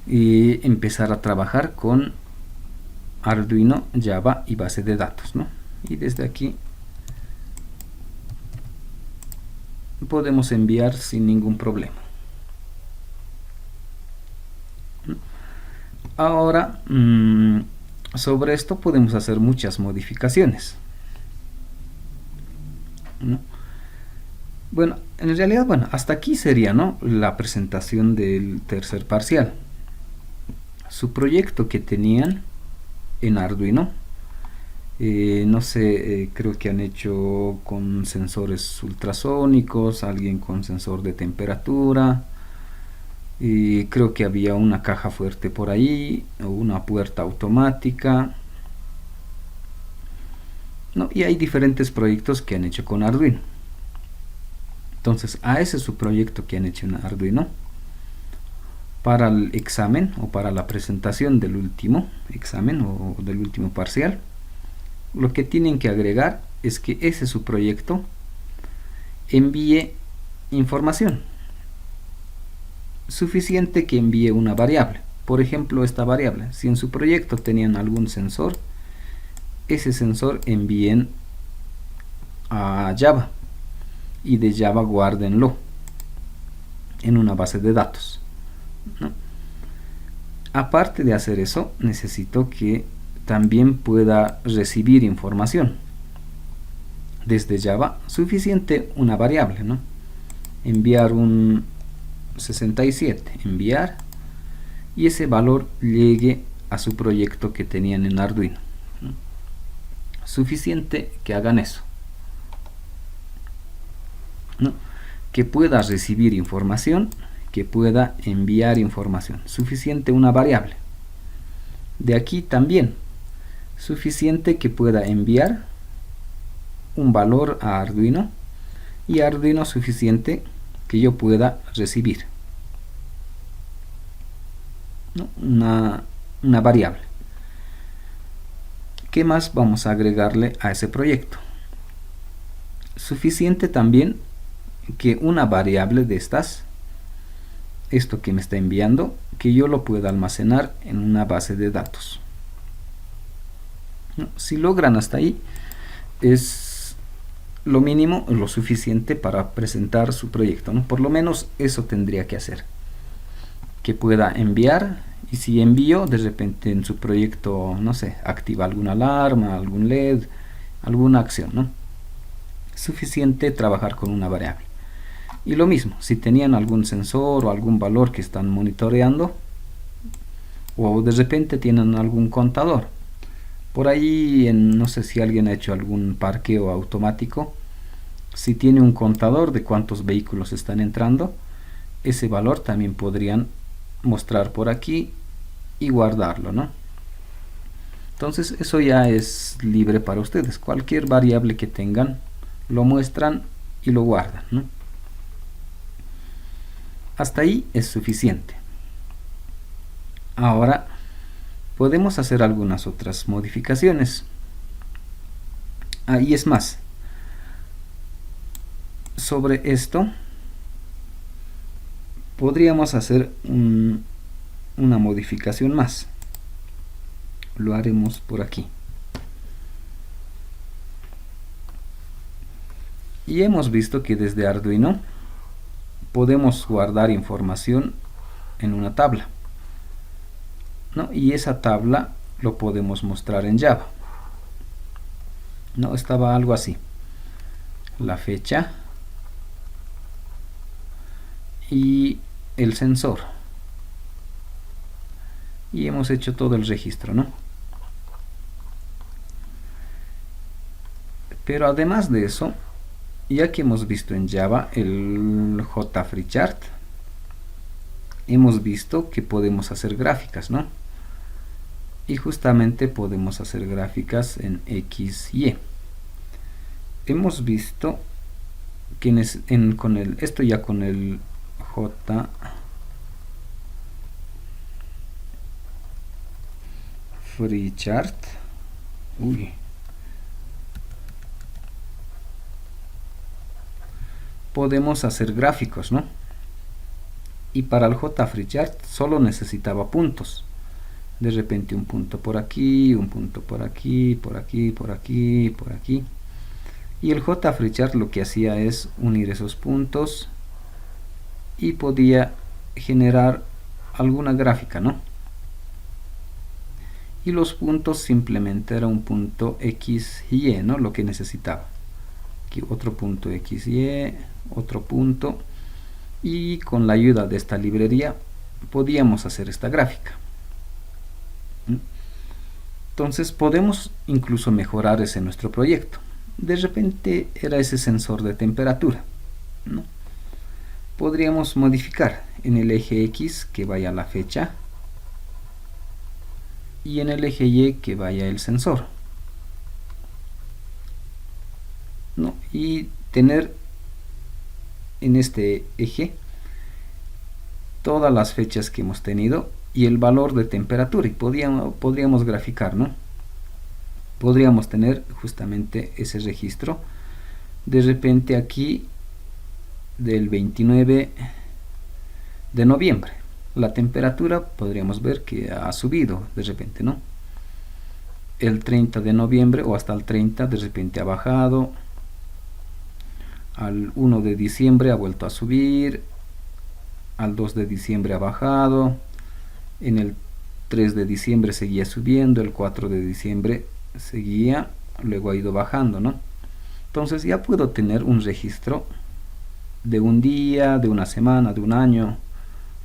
[SPEAKER 1] empezar a trabajar con Arduino, Java y base de datos, ¿no? Y desde aquí podemos enviar sin ningún problema. Ahora sobre esto podemos hacer muchas modificaciones, ¿no? Bueno, en realidad, bueno, hasta aquí sería, ¿no?, la presentación del tercer parcial. Su proyecto que tenían en Arduino, no sé, creo que han hecho con sensores ultrasónicos, alguien con sensor de temperatura, Y creo que había una caja fuerte por ahí, o una puerta automática, ¿no? Y hay diferentes proyectos que han hecho con Arduino. Entonces, a ese es su proyecto que han hecho en Arduino. Para el examen o para la presentación del último examen o del último parcial, lo que tienen que agregar es que ese su proyecto envíe información. Suficiente que envíe una variable. Por ejemplo, esta variable, si en su proyecto tenían algún sensor, ese sensor envíen a Java y de Java guárdenlo en una base de datos, ¿no? Aparte de hacer eso, necesito que también pueda recibir información desde Java. Suficiente una variable, ¿no? Enviar un 67, enviar, y ese valor llegue a su proyecto que tenían en Arduino, ¿no? Suficiente que hagan eso, ¿no? Que pueda recibir información, que pueda enviar información. Suficiente una variable. De aquí también, suficiente que pueda enviar un valor a Arduino, y Arduino suficiente que yo pueda recibir, ¿no? Una variable. ¿Qué más vamos a agregarle a ese proyecto? Suficiente también que una variable de estas, esto que me está enviando, que yo lo pueda almacenar en una base de datos, ¿no? Si logran hasta ahí, es lo mínimo, lo suficiente para presentar su proyecto, ¿no? Por lo menos eso tendría que hacer, que pueda enviar, y si envío, de repente en su proyecto, no sé, activa alguna alarma, algún LED, alguna acción, ¿no? Suficiente trabajar con una variable. Y lo mismo, si tenían algún sensor o algún valor que están monitoreando, o de repente tienen algún contador por ahí, no sé si alguien ha hecho algún parqueo automático, si tiene un contador de cuántos vehículos están entrando, ese valor también podrían mostrar por aquí y guardarlo, ¿no? Entonces eso ya es libre para ustedes. Cualquier variable que tengan lo muestran y lo guardan, ¿no? Hasta ahí es suficiente. Ahora podemos hacer algunas otras modificaciones. Y es más, sobre esto podríamos hacer una modificación más. Lo haremos por aquí. Y hemos visto que desde Arduino podemos guardar información en una tabla, ¿no? Y esa tabla lo podemos mostrar en Java, ¿no? Estaba algo así: la fecha y el sensor, y hemos hecho todo el registro, ¿no? Pero además de eso, ya que hemos visto en Java el JFreeChart, hemos visto que podemos hacer gráficas, ¿no? Y justamente podemos hacer gráficas en X, Y. Hemos visto que con el JFreeChart, podemos hacer gráficos, ¿no? Y para el JFreeChart solo necesitaba puntos. De repente un punto por aquí, un punto por aquí, por aquí, por aquí, por aquí. Y el JFreeChart lo que hacía es unir esos puntos y podía generar alguna gráfica, ¿no? Y los puntos simplemente era un punto X y Y, ¿no? Lo que necesitaba. Aquí otro punto X y Y, otro punto, y con la ayuda de esta librería podíamos hacer esta gráfica. Entonces podemos incluso mejorar ese nuestro proyecto. De repente era ese sensor de temperatura, ¿no? Podríamos modificar en el eje X que vaya la fecha y en el eje Y que vaya el sensor, ¿no? Y tener en este eje todas las fechas que hemos tenido y el valor de temperatura, y podríamos graficar, ¿no? Podríamos tener justamente ese registro de repente aquí del 29 de noviembre. La temperatura podríamos ver que ha subido de repente, ¿no? El 30 de noviembre o hasta el 30 de repente ha bajado. Al 1 de diciembre ha vuelto a subir. Al 2 de diciembre ha bajado. En el 3 de diciembre seguía subiendo. El 4 de diciembre seguía. Luego ha ido bajando, ¿no? Entonces ya puedo tener un registro de un día, de una semana, de un año,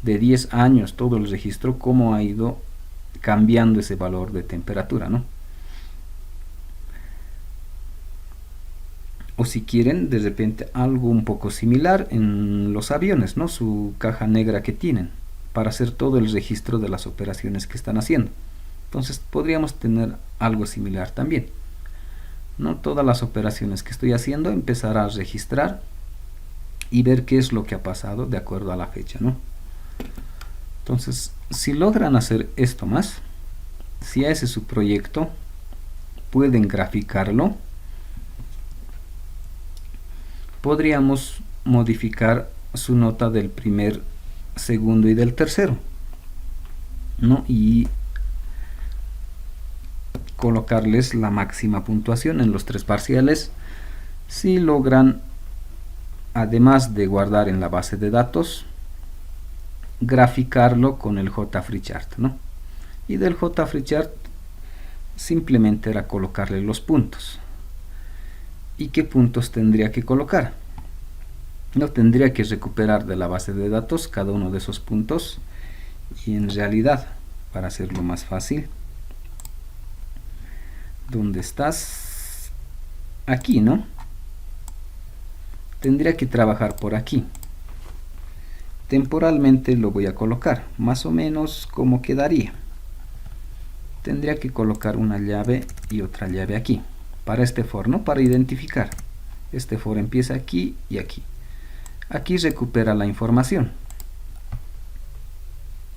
[SPEAKER 1] de 10 años, todo el registro, cómo ha ido cambiando ese valor de temperatura, ¿no? O si quieren, de repente algo un poco similar en los aviones, ¿no? Su caja negra que tienen, para hacer todo el registro de las operaciones que están haciendo. Entonces podríamos tener algo similar también, ¿no? Todas las operaciones que estoy haciendo, empezar a registrar y ver qué es lo que ha pasado de acuerdo a la fecha, ¿no? Entonces, si logran hacer esto más, si ese es su proyecto, pueden graficarlo. Podríamos modificar su nota del primer, segundo y del tercero, ¿no? Y colocarles la máxima puntuación en los 3 parciales. Si logran, además de guardar en la base de datos, graficarlo con el JFreeChart, ¿no? Y del JFreeChart simplemente era colocarle los puntos. ¿Y qué puntos tendría que colocar? No tendría que recuperar de la base de datos cada uno de esos puntos, y en realidad, para hacerlo más fácil, ¿dónde estás? Aquí, ¿no? Tendría que trabajar por aquí. Temporalmente lo voy a colocar, más o menos como quedaría. Tendría que colocar una llave y otra llave aquí, para este for, ¿no? Para identificar. Este for empieza aquí y aquí. Aquí recupera la información,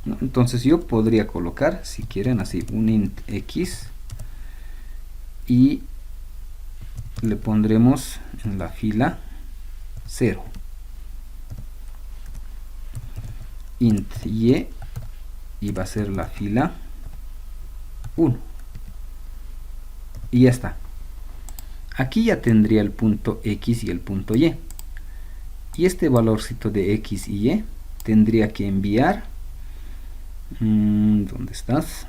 [SPEAKER 1] ¿no? Entonces yo podría colocar, si quieren, así un int x y le pondremos en la fila 0. Int y va a ser la fila 1. Y ya está. Aquí ya tendría el punto X y el punto Y. Y este valorcito de X y Y tendría que enviar, ¿dónde estás?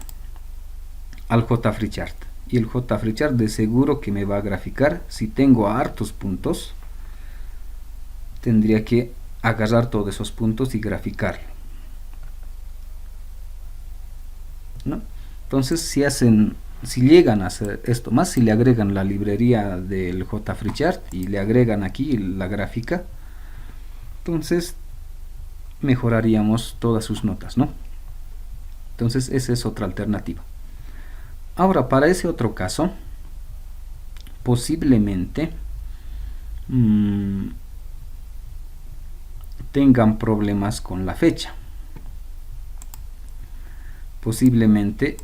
[SPEAKER 1] Al JFreeChart. Y el JFreeChart de seguro que me va a graficar. Si tengo hartos puntos, tendría que agarrar todos esos puntos y graficarlo, ¿no? Entonces si llegan a hacer esto más, si le agregan la librería del JFreeChart y le agregan aquí la gráfica, entonces mejoraríamos todas sus notas, ¿no? Entonces esa es otra alternativa. Ahora, para ese otro caso, posiblemente tengan problemas con la fecha. Posiblemente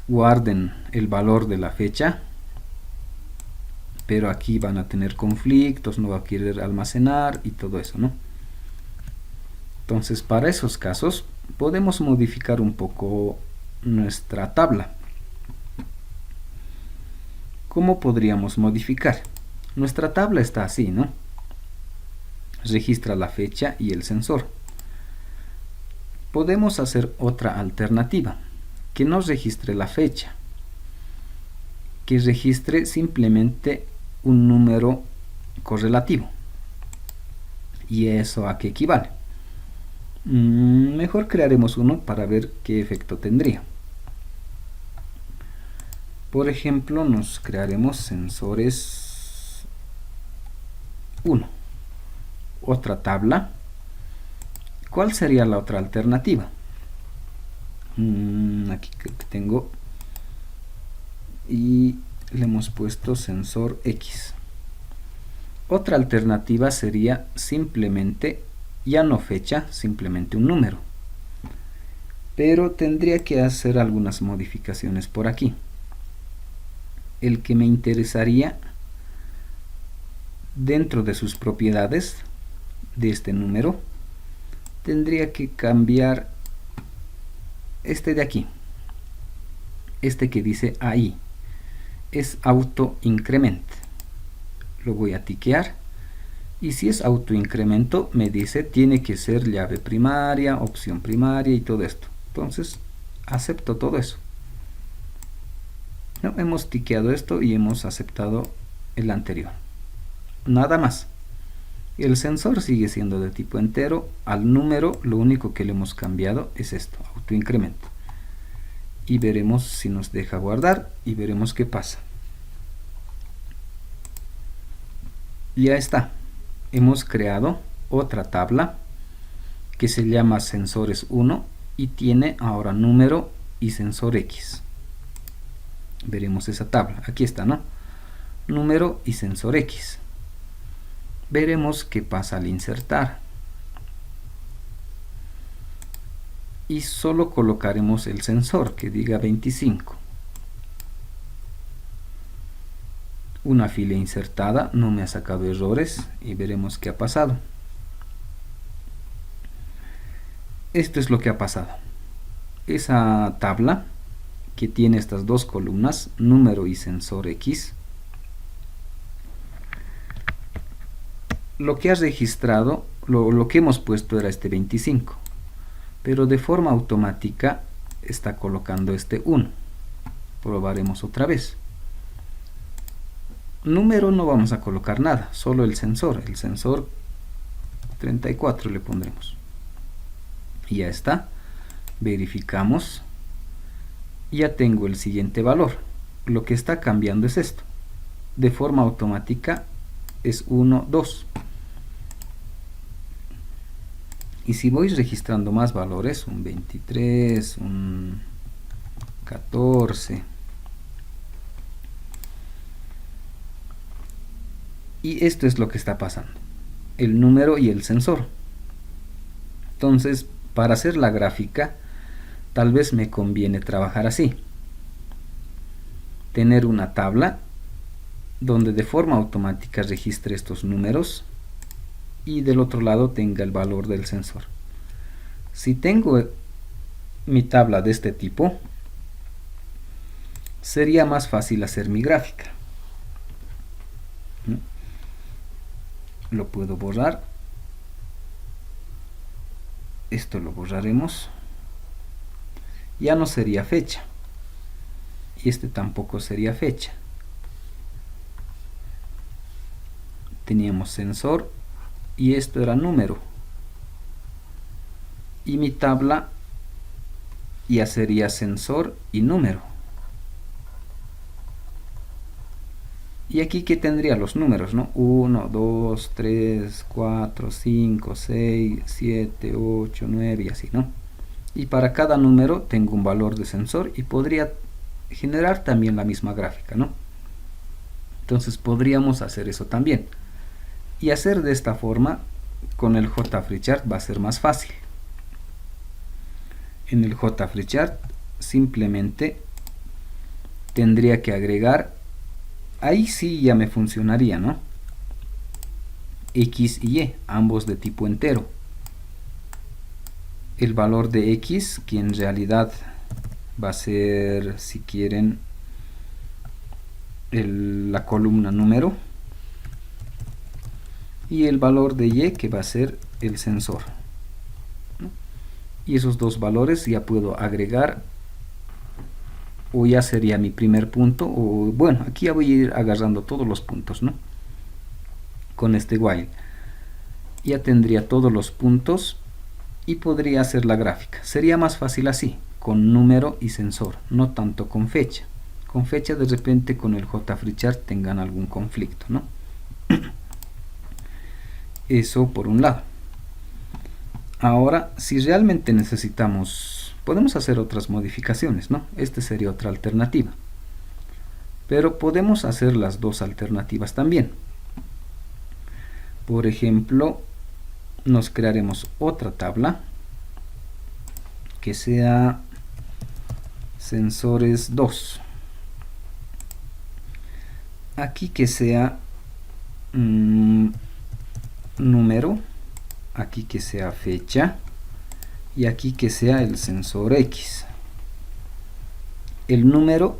[SPEAKER 1] guarden el valor de la fecha, pero aquí van a tener conflictos, no va a querer almacenar y todo eso, ¿no? Entonces, para esos casos podemos modificar un poco nuestra tabla. ¿Cómo podríamos modificar? Nuestra tabla está así, ¿no? Registra la fecha y el sensor. Podemos hacer otra alternativa, que no registre la fecha, que registre simplemente un número correlativo. ¿Y eso a qué equivale? Mejor crearemos uno para ver qué efecto tendría. Por ejemplo, nos crearemos sensores 1. Otra tabla ¿Cuál sería la otra alternativa? Aquí creo que tengo, y le hemos puesto sensor X. Otra alternativa sería simplemente, ya no fecha, simplemente un número. Pero tendría que hacer algunas modificaciones por aquí. El que me interesaría dentro de sus propiedades de este número, tendría que cambiar este de aquí, este que dice ahí, es auto increment. Lo voy a tiquear, y si es auto incremento me dice tiene que ser llave primaria, opción primaria y todo esto. Entonces acepto todo eso. No, hemos tiqueado esto y hemos aceptado el anterior, nada más. El sensor sigue siendo de tipo entero. Al número lo único que le hemos cambiado es esto, autoincremento. Y veremos si nos deja guardar y veremos qué pasa. Ya está. Hemos creado otra tabla que se llama sensores 1 y tiene ahora número y sensor X. Veremos esa tabla. Aquí está, ¿no? Número y sensor X. Veremos qué pasa al insertar. Y solo colocaremos el sensor que diga 25. Una fila insertada, no me ha sacado errores y veremos qué ha pasado. Esto es lo que ha pasado. Esa tabla que tiene estas dos columnas, número y sensor X, lo que ha registrado, lo que hemos puesto era este 25, pero de forma automática está colocando este 1. Probaremos otra vez. Número no vamos a colocar nada, solo el sensor 34 le pondremos. Y ya está. Verificamos. Ya tengo el siguiente valor. Lo que está cambiando es esto. De forma automática es 1, 2. Y si voy registrando más valores, un 23, un 14. Y esto es lo que está pasando. El número y el sensor. Entonces, para hacer la gráfica, tal vez me conviene trabajar así. Tener una tabla donde de forma automática registre estos números y del otro lado tenga el valor del sensor. Si tengo mi tabla de este tipo, sería más fácil hacer mi gráfica. Lo puedo borrar. Esto lo borraremos. Ya no sería fecha. Y este tampoco sería fecha. Teníamos sensor y esto era número. Y mi tabla ya sería sensor y número. Y aquí que tendría los números, ¿no? 1, 2, 3, 4, 5, 6, 7, 8, 9 y así, ¿no? Y para cada número tengo un valor de sensor y podría generar también la misma gráfica, ¿no? Entonces podríamos hacer eso también. Y hacer de esta forma con el JFreeChart va a ser más fácil. En el JFreeChart simplemente tendría que agregar, ahí sí ya me funcionaría, ¿no? X y Y, ambos de tipo entero. El valor de X, que en realidad va a ser, si quieren, la columna número. Y el valor de Y, que va a ser el sensor, ¿no? Y esos dos valores ya puedo agregar, o ya sería mi primer punto, o bueno, aquí ya voy a ir agarrando todos los puntos, ¿no? Con este while ya tendría todos los puntos y podría hacer la gráfica. Sería más fácil así, con número y sensor, no tanto con fecha. Con fecha de repente con el JFreeChart tengan algún conflicto, ¿no? Eso por un lado. Ahora, si realmente necesitamos, podemos hacer otras modificaciones, ¿no? Esta sería otra alternativa. Pero podemos hacer las dos alternativas también. Por ejemplo, nos crearemos otra tabla que sea sensores 2. Aquí que sea número, aquí que sea fecha y aquí que sea el sensor X. El número,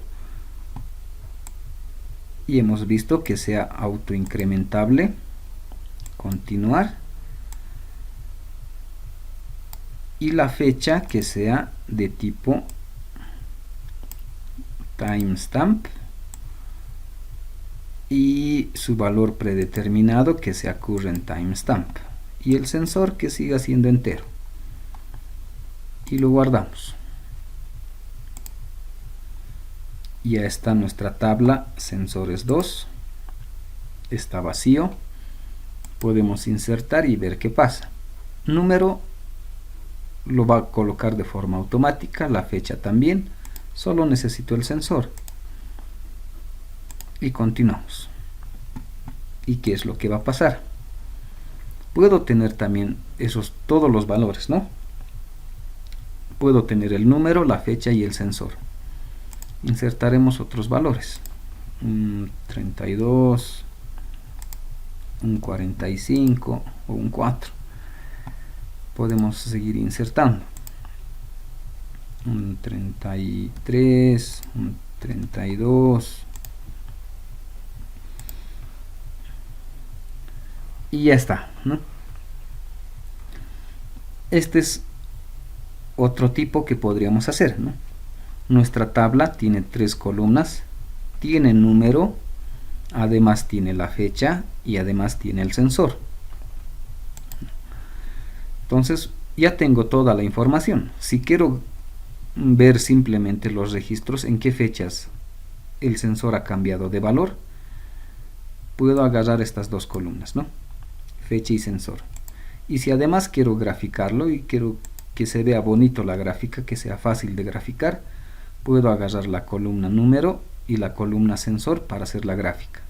[SPEAKER 1] y hemos visto que sea autoincrementable, continuar, y la fecha que sea de tipo timestamp y su valor predeterminado que sea current timestamp, y el sensor que siga siendo entero, y lo guardamos. Ya está nuestra tabla sensores 2, está vacío, podemos insertar y ver qué pasa. Número lo va a colocar de forma automática, la fecha también, solo necesito el sensor. Y continuamos. ¿Y qué es lo que va a pasar? Puedo tener también todos los valores, ¿no? Puedo tener el número, la fecha y el sensor. Insertaremos otros valores. Un 32, un 45 o un 4. Podemos seguir insertando. Un 33, un 32. Y ya está, ¿no? Este es otro tipo que podríamos hacer, ¿no? Nuestra tabla tiene 3 columnas, tiene número, además tiene la fecha y además tiene el sensor. Entonces ya tengo toda la información. Si quiero ver simplemente los registros, en qué fechas el sensor ha cambiado de valor, puedo agarrar estas dos columnas, ¿no? Fecha y sensor. Y si además quiero graficarlo y quiero que se vea bonito la gráfica, que sea fácil de graficar, puedo agarrar la columna número y la columna sensor para hacer la gráfica,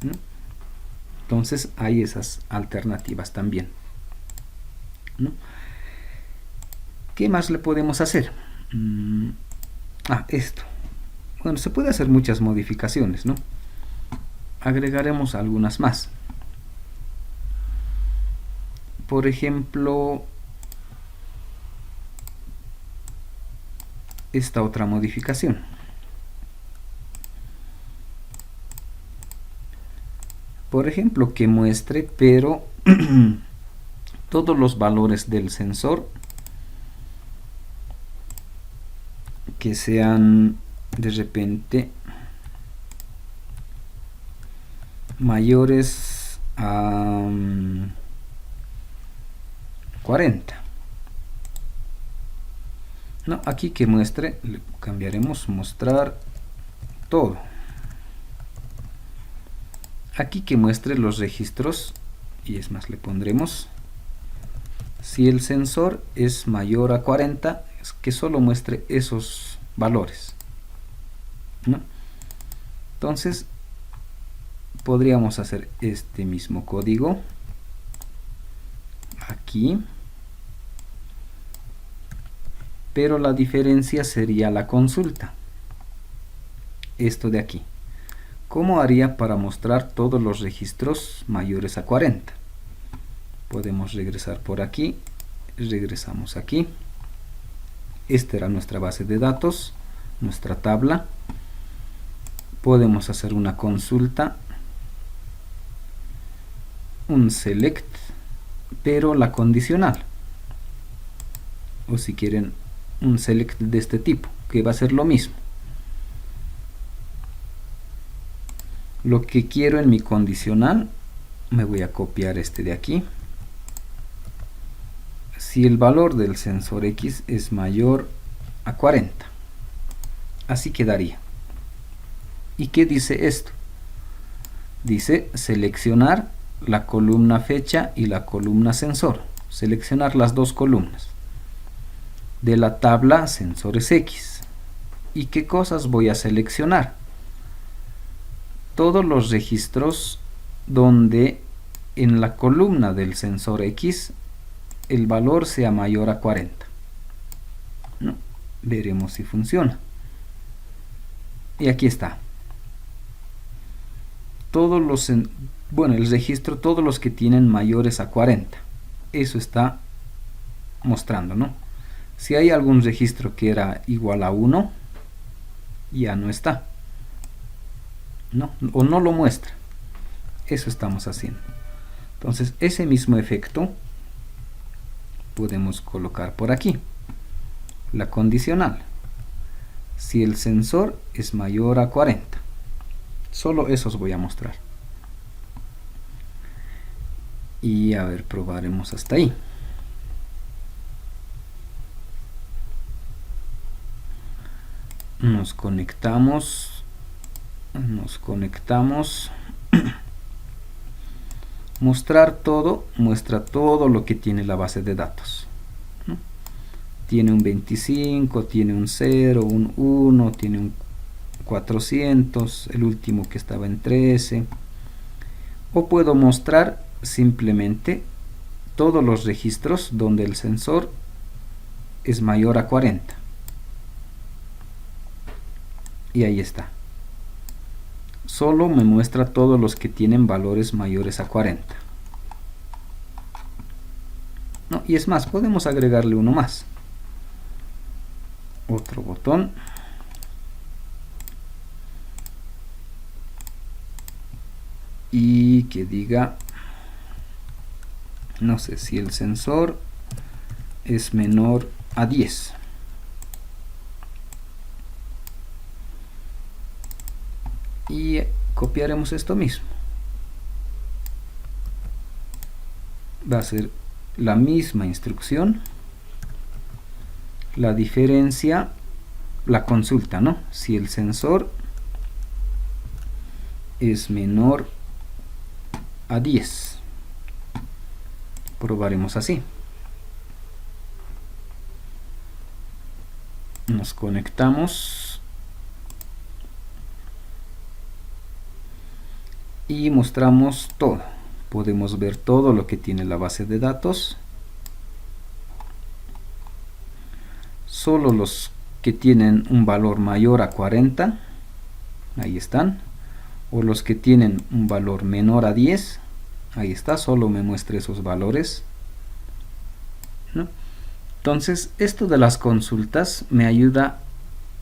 [SPEAKER 1] ¿no? Entonces hay esas alternativas también, ¿no? ¿Qué más le podemos hacer? Esto. Bueno, se puede hacer muchas modificaciones, ¿no? Agregaremos algunas más. Por ejemplo, esta otra modificación. Por ejemplo, que muestre, pero todos los valores del sensor que sean de repente mayores a 40. No, aquí que muestre, le cambiaremos mostrar todo. Aquí que muestre los registros, y es más, le pondremos si el sensor es mayor a 40, es que solo muestre esos valores, ¿no? Entonces podríamos hacer este mismo código aquí, pero la diferencia sería la consulta. Esto de aquí. ¿Cómo haría para mostrar todos los registros mayores a 40? Podemos regresar por aquí, regresamos aquí. Esta era nuestra base de datos, nuestra tabla. Podemos hacer una consulta, un select, pero la condicional. O si quieren, un select de este tipo, que va a ser lo mismo. Lo que quiero en mi condicional, me voy a copiar este de aquí. Si el valor del sensor X es mayor a 40, así quedaría. ¿Y qué dice esto? Dice seleccionar la columna fecha y la columna sensor. seleccionar las dos columnas de la tabla sensores X. ¿Y qué cosas voy a seleccionar? Todos los registros donde en la columna del sensor X el valor sea mayor a 40. ¿No? Veremos si funciona. Y aquí está. El registro, todos los que tienen mayores a 40. Eso está mostrando, ¿no? Si hay algún registro que era igual a 1, ya no está, ¿no? O no lo muestra. Eso estamos haciendo. Entonces, ese mismo efecto podemos colocar por aquí. La condicional. Si el sensor es mayor a 40. Solo esos voy a mostrar. Y a ver, probaremos hasta ahí. Nos conectamos. Mostrar todo, muestra todo lo que tiene la base de datos, ¿no? Tiene un 25, tiene un 0, un 1, tiene un 400, el último que estaba en 13. O puedo mostrar simplemente todos los registros donde el sensor es mayor a 40. Y ahí está. Solo me muestra todos los que tienen valores mayores a 40. No, y es más, podemos agregarle uno más. Otro botón. Y que diga, no sé, si el sensor es menor a 10. Y copiaremos esto mismo. Va a ser la misma instrucción. La diferencia, la consulta, ¿no? Si el sensor es menor a 10. Probaremos así. Nos conectamos. Y mostramos todo. Podemos ver todo lo que tiene la base de datos. Solo los que tienen un valor mayor a 40, ahí están. O los que tienen un valor menor a 10, ahí está, solo me muestra esos valores, ¿no? Entonces, esto de las consultas me ayuda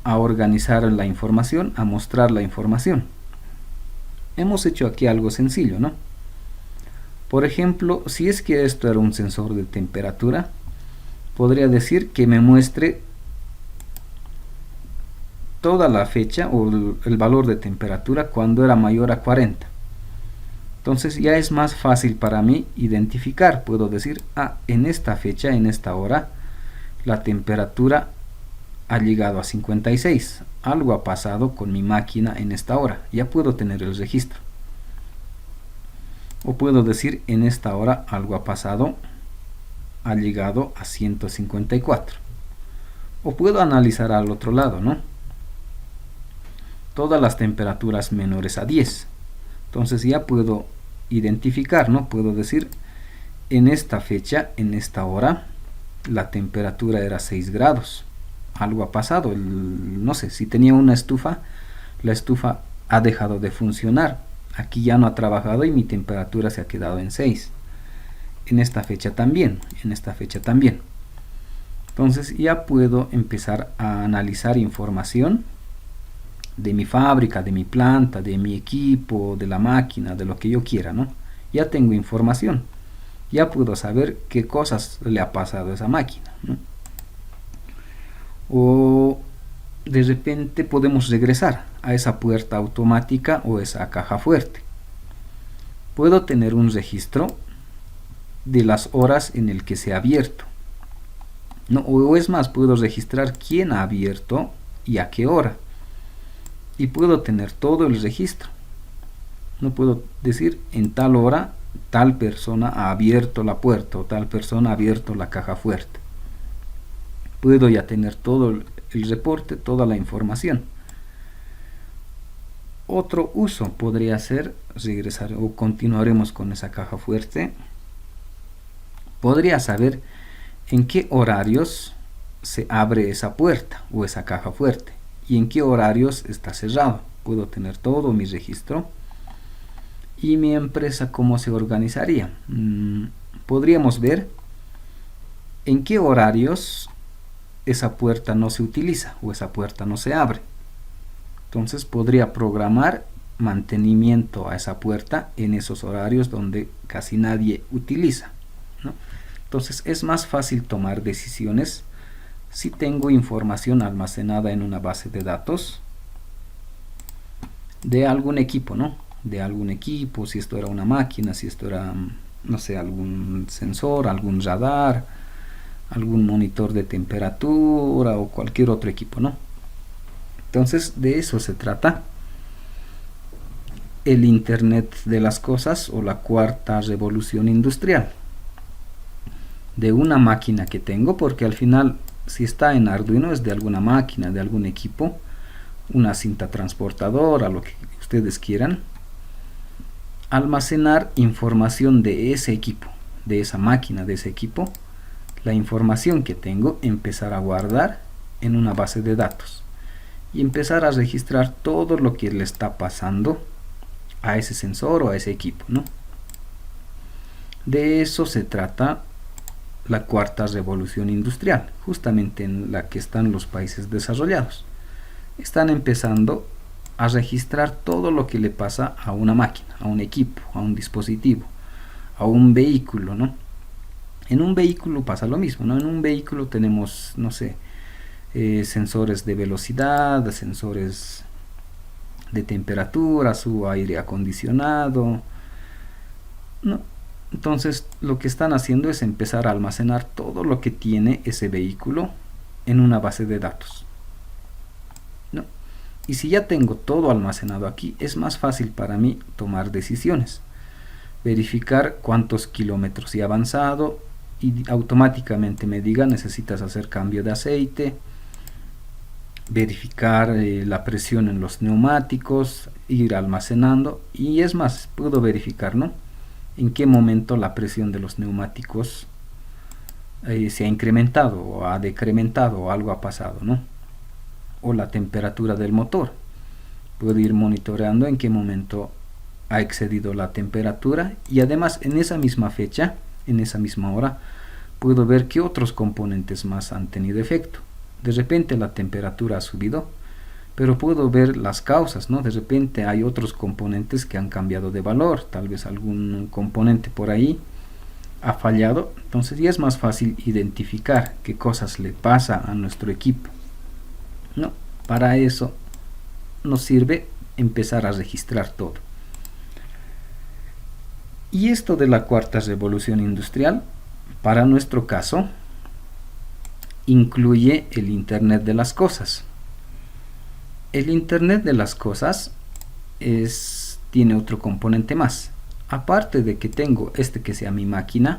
[SPEAKER 1] a organizar la información, a mostrar la información. Hemos hecho aquí algo sencillo, ¿no? Por ejemplo, si es que esto era un sensor de temperatura, podría decir que me muestre toda la fecha o el valor de temperatura cuando era mayor a 40. Entonces ya es más fácil para mí identificar. Puedo decir, en esta fecha, en esta hora, la temperatura ha llegado a 56. Algo ha pasado con mi máquina en esta hora. Ya puedo tener el registro. O puedo decir, en esta hora algo ha pasado, ha llegado a 154. O puedo analizar al otro lado, ¿no? Todas las temperaturas menores a 10. Entonces ya puedo identificar, ¿no? Puedo decir, en esta fecha, en esta hora, la temperatura era 6 grados. Algo ha pasado, no sé, si tenía una estufa, la estufa ha dejado de funcionar. Aquí ya no ha trabajado y mi temperatura se ha quedado en 6. En esta fecha también, en esta fecha también. Entonces ya puedo empezar a analizar información de mi fábrica, de mi planta, de mi equipo, de la máquina, de lo que yo quiera, ¿no? Ya tengo información. Ya puedo saber qué cosas le ha pasado a esa máquina, ¿no? O de repente podemos regresar a esa puerta automática o esa caja fuerte. Puedo tener un registro de las horas en el que se ha abierto, ¿no? O es más, puedo registrar quién ha abierto y a qué hora. Y puedo tener todo el registro. No puedo decir, en tal hora tal persona ha abierto la puerta o tal persona ha abierto la caja fuerte. Puedo ya tener todo el reporte, toda la información. Otro uso podría ser regresar o continuaremos con esa caja fuerte. Podría saber en qué horarios se abre esa puerta o esa caja fuerte y en qué horarios está cerrado. Puedo tener todo mi registro y mi empresa cómo se organizaría. Podríamos ver en qué horarios esa puerta no se utiliza o esa puerta no se abre. Entonces podría programar mantenimiento a esa puerta en esos horarios donde casi nadie utiliza, ¿no? Entonces es más fácil tomar decisiones si tengo información almacenada en una base de datos de algún equipo, ¿no? De algún equipo, si esto era una máquina, si esto era, no sé, algún sensor, algún radar, algún monitor de temperatura o cualquier otro equipo, ¿no? Entonces de eso se trata el Internet de las cosas o la cuarta revolución industrial. De una máquina que tengo, porque al final si está en Arduino es de alguna máquina, de algún equipo, una cinta transportadora, lo que ustedes quieran, almacenar información de ese equipo, de esa máquina, de ese equipo, la información que tengo, empezar a guardar en una base de datos y empezar a registrar todo lo que le está pasando a ese sensor o a ese equipo, ¿no? De eso se trata la cuarta revolución industrial, justamente en la que están los países desarrollados. Están empezando a registrar todo lo que le pasa a una máquina, a un equipo, a un dispositivo, a un vehículo, ¿no? En un vehículo pasa lo mismo, ¿no? En un vehículo tenemos, no sé, sensores de velocidad, sensores de temperatura, su aire acondicionado, ¿no? Entonces lo que están haciendo es empezar a almacenar todo lo que tiene ese vehículo en una base de datos, ¿no? Y si ya tengo todo almacenado aquí, es más fácil para mí tomar decisiones, verificar cuántos kilómetros he avanzado y automáticamente me diga necesitas hacer cambio de aceite, verificar la presión en los neumáticos, ir almacenando y es más, puedo verificar, ¿no?, en qué momento la presión de los neumáticos se ha incrementado o ha decrementado o algo ha pasado, ¿no? O la temperatura del motor. Puedo ir monitoreando en qué momento ha excedido la temperatura y además en esa misma fecha, en esa misma hora, puedo ver qué otros componentes más han tenido efecto. De repente la temperatura ha subido, pero puedo ver las causas, ¿no? De repente hay otros componentes que han cambiado de valor, tal vez algún componente por ahí ha fallado, entonces ya es más fácil identificar qué cosas le pasa a nuestro equipo, ¿no? Para eso nos sirve empezar a registrar todo. Y esto de la cuarta revolución industrial, para nuestro caso, incluye el Internet de las cosas. El Internet de las cosas tiene otro componente más. Aparte de que tengo que sea mi máquina,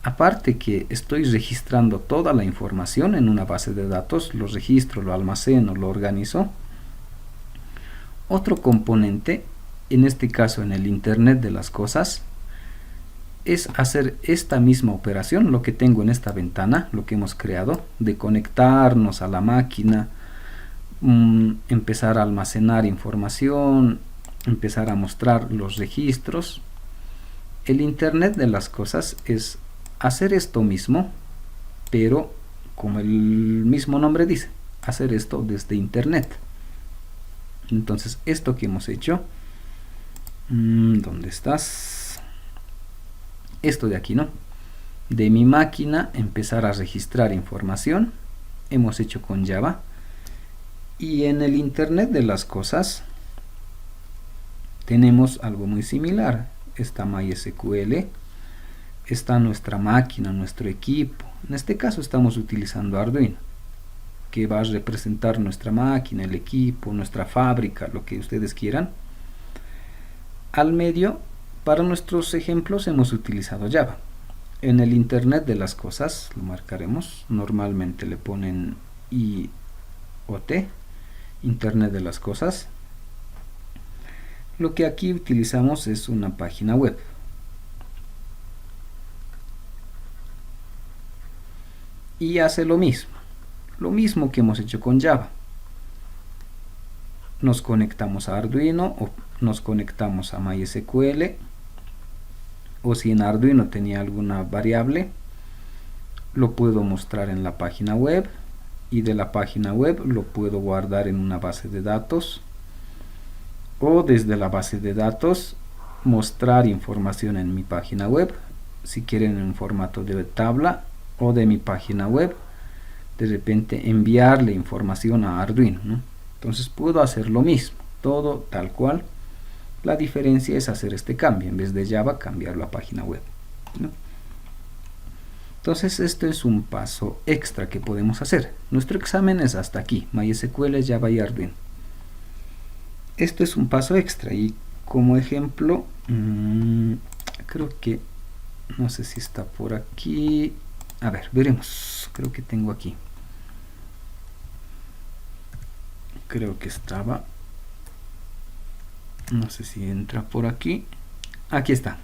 [SPEAKER 1] aparte que estoy registrando toda la información en una base de datos, lo registro, lo almaceno, lo organizo. Otro componente, en este caso en el Internet de las cosas, es hacer esta misma operación, lo que tengo en esta ventana, lo que hemos creado, de conectarnos a la máquina, empezar a almacenar información, empezar a mostrar los registros. El Internet de las cosas es hacer esto mismo, pero como el mismo nombre dice, hacer esto desde Internet. Entonces esto que hemos hecho, ¿dónde estás? Esto de aquí, ¿no? De mi máquina empezar a registrar información, hemos hecho con Java. Y en el Internet de las cosas tenemos algo muy similar. Está MySQL, está nuestra máquina, nuestro equipo. En este caso estamos utilizando Arduino, que va a representar nuestra máquina, el equipo, nuestra fábrica, lo que ustedes quieran. Al medio Para nuestros ejemplos hemos utilizado Java. En el Internet de las cosas lo marcaremos. Normalmente le ponen IoT, Internet de las cosas. Lo que aquí utilizamos es una página web. Y hace lo mismo que hemos hecho con Java. Nos conectamos a Arduino o nos conectamos a MySQL, o si en Arduino tenía alguna variable, lo puedo mostrar en la página web, y de la página web lo puedo guardar en una base de datos, o desde la base de datos mostrar información en mi página web, si quieren en formato de tabla, o de mi página web de repente enviarle información a Arduino, ¿no? Entonces puedo hacer lo mismo, todo tal cual. La diferencia es hacer este cambio, en vez de Java cambiarlo a página web, ¿no? Entonces esto es un paso extra que podemos hacer. Nuestro examen es hasta aquí, MySQL, Java y Arduino. Esto es un paso extra, y como ejemplo, creo que, no sé si está por aquí, a ver, veremos, creo que tengo aquí, creo que estaba, no sé si entra por aquí, aquí está.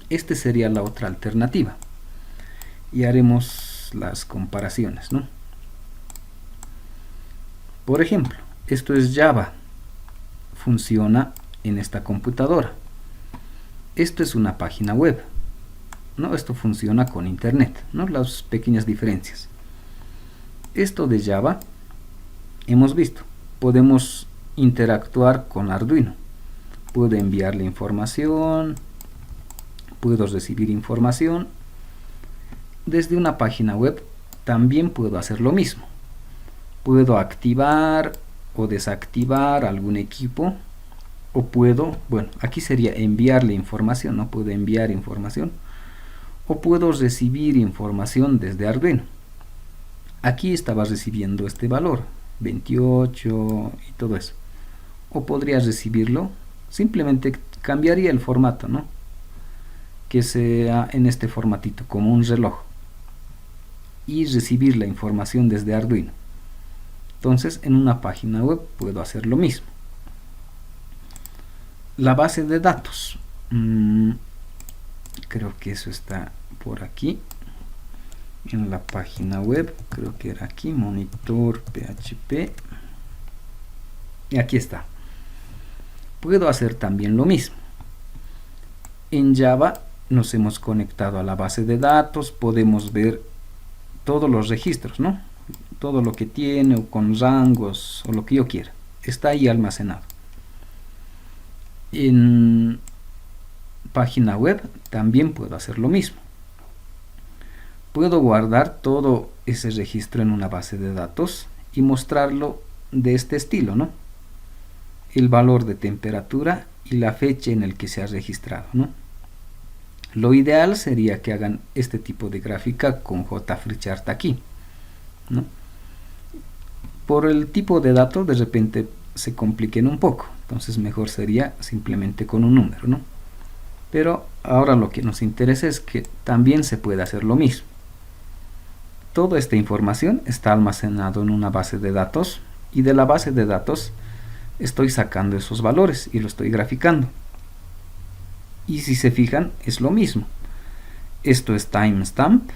[SPEAKER 1] Esta sería la otra alternativa, y haremos las comparaciones, ¿no? Por ejemplo, esto es Java, funciona en esta computadora. Esto es una página web, ¿no? Esto funciona con internet, ¿no? Las pequeñas diferencias. Esto de Java, hemos visto, podemos interactuar con Arduino. Puedo enviarle información, puedo recibir información. Desde una página web también puedo hacer lo mismo. Puedo activar o desactivar algún equipo, o puedo, bueno, aquí sería enviarle información, ¿no? Puedo enviar información, o puedo recibir información desde Arduino. Aquí estaba recibiendo este valor, 28 y todo eso. O podría recibirlo, simplemente cambiaría el formato, ¿no? Que sea en este formatito, como un reloj, y recibir la información desde Arduino. Entonces en una página web puedo hacer lo mismo. La base de datos, creo que eso está por aquí en la página web, creo que era aquí, monitor PHP, y aquí está. Puedo hacer también lo mismo. En Java nos hemos conectado a la base de datos, podemos ver todos los registros, ¿no? Todo lo que tiene, o con rangos, o lo que yo quiera, está ahí almacenado. En página web también puedo hacer lo mismo. Puedo guardar todo ese registro en una base de datos y mostrarlo de este estilo, ¿no? El valor de temperatura y la fecha en el que se ha registrado, ¿no? Lo ideal sería que hagan este tipo de gráfica con JFreeChart aquí, ¿no? Por el tipo de datos de repente se compliquen un poco, entonces mejor sería simplemente con un número, ¿no? Pero ahora lo que nos interesa es que también se puede hacer lo mismo. Toda esta información está almacenado en una base de datos, y de la base de datos estoy sacando esos valores y lo estoy graficando. Y si se fijan, es lo mismo. Esto es timestamp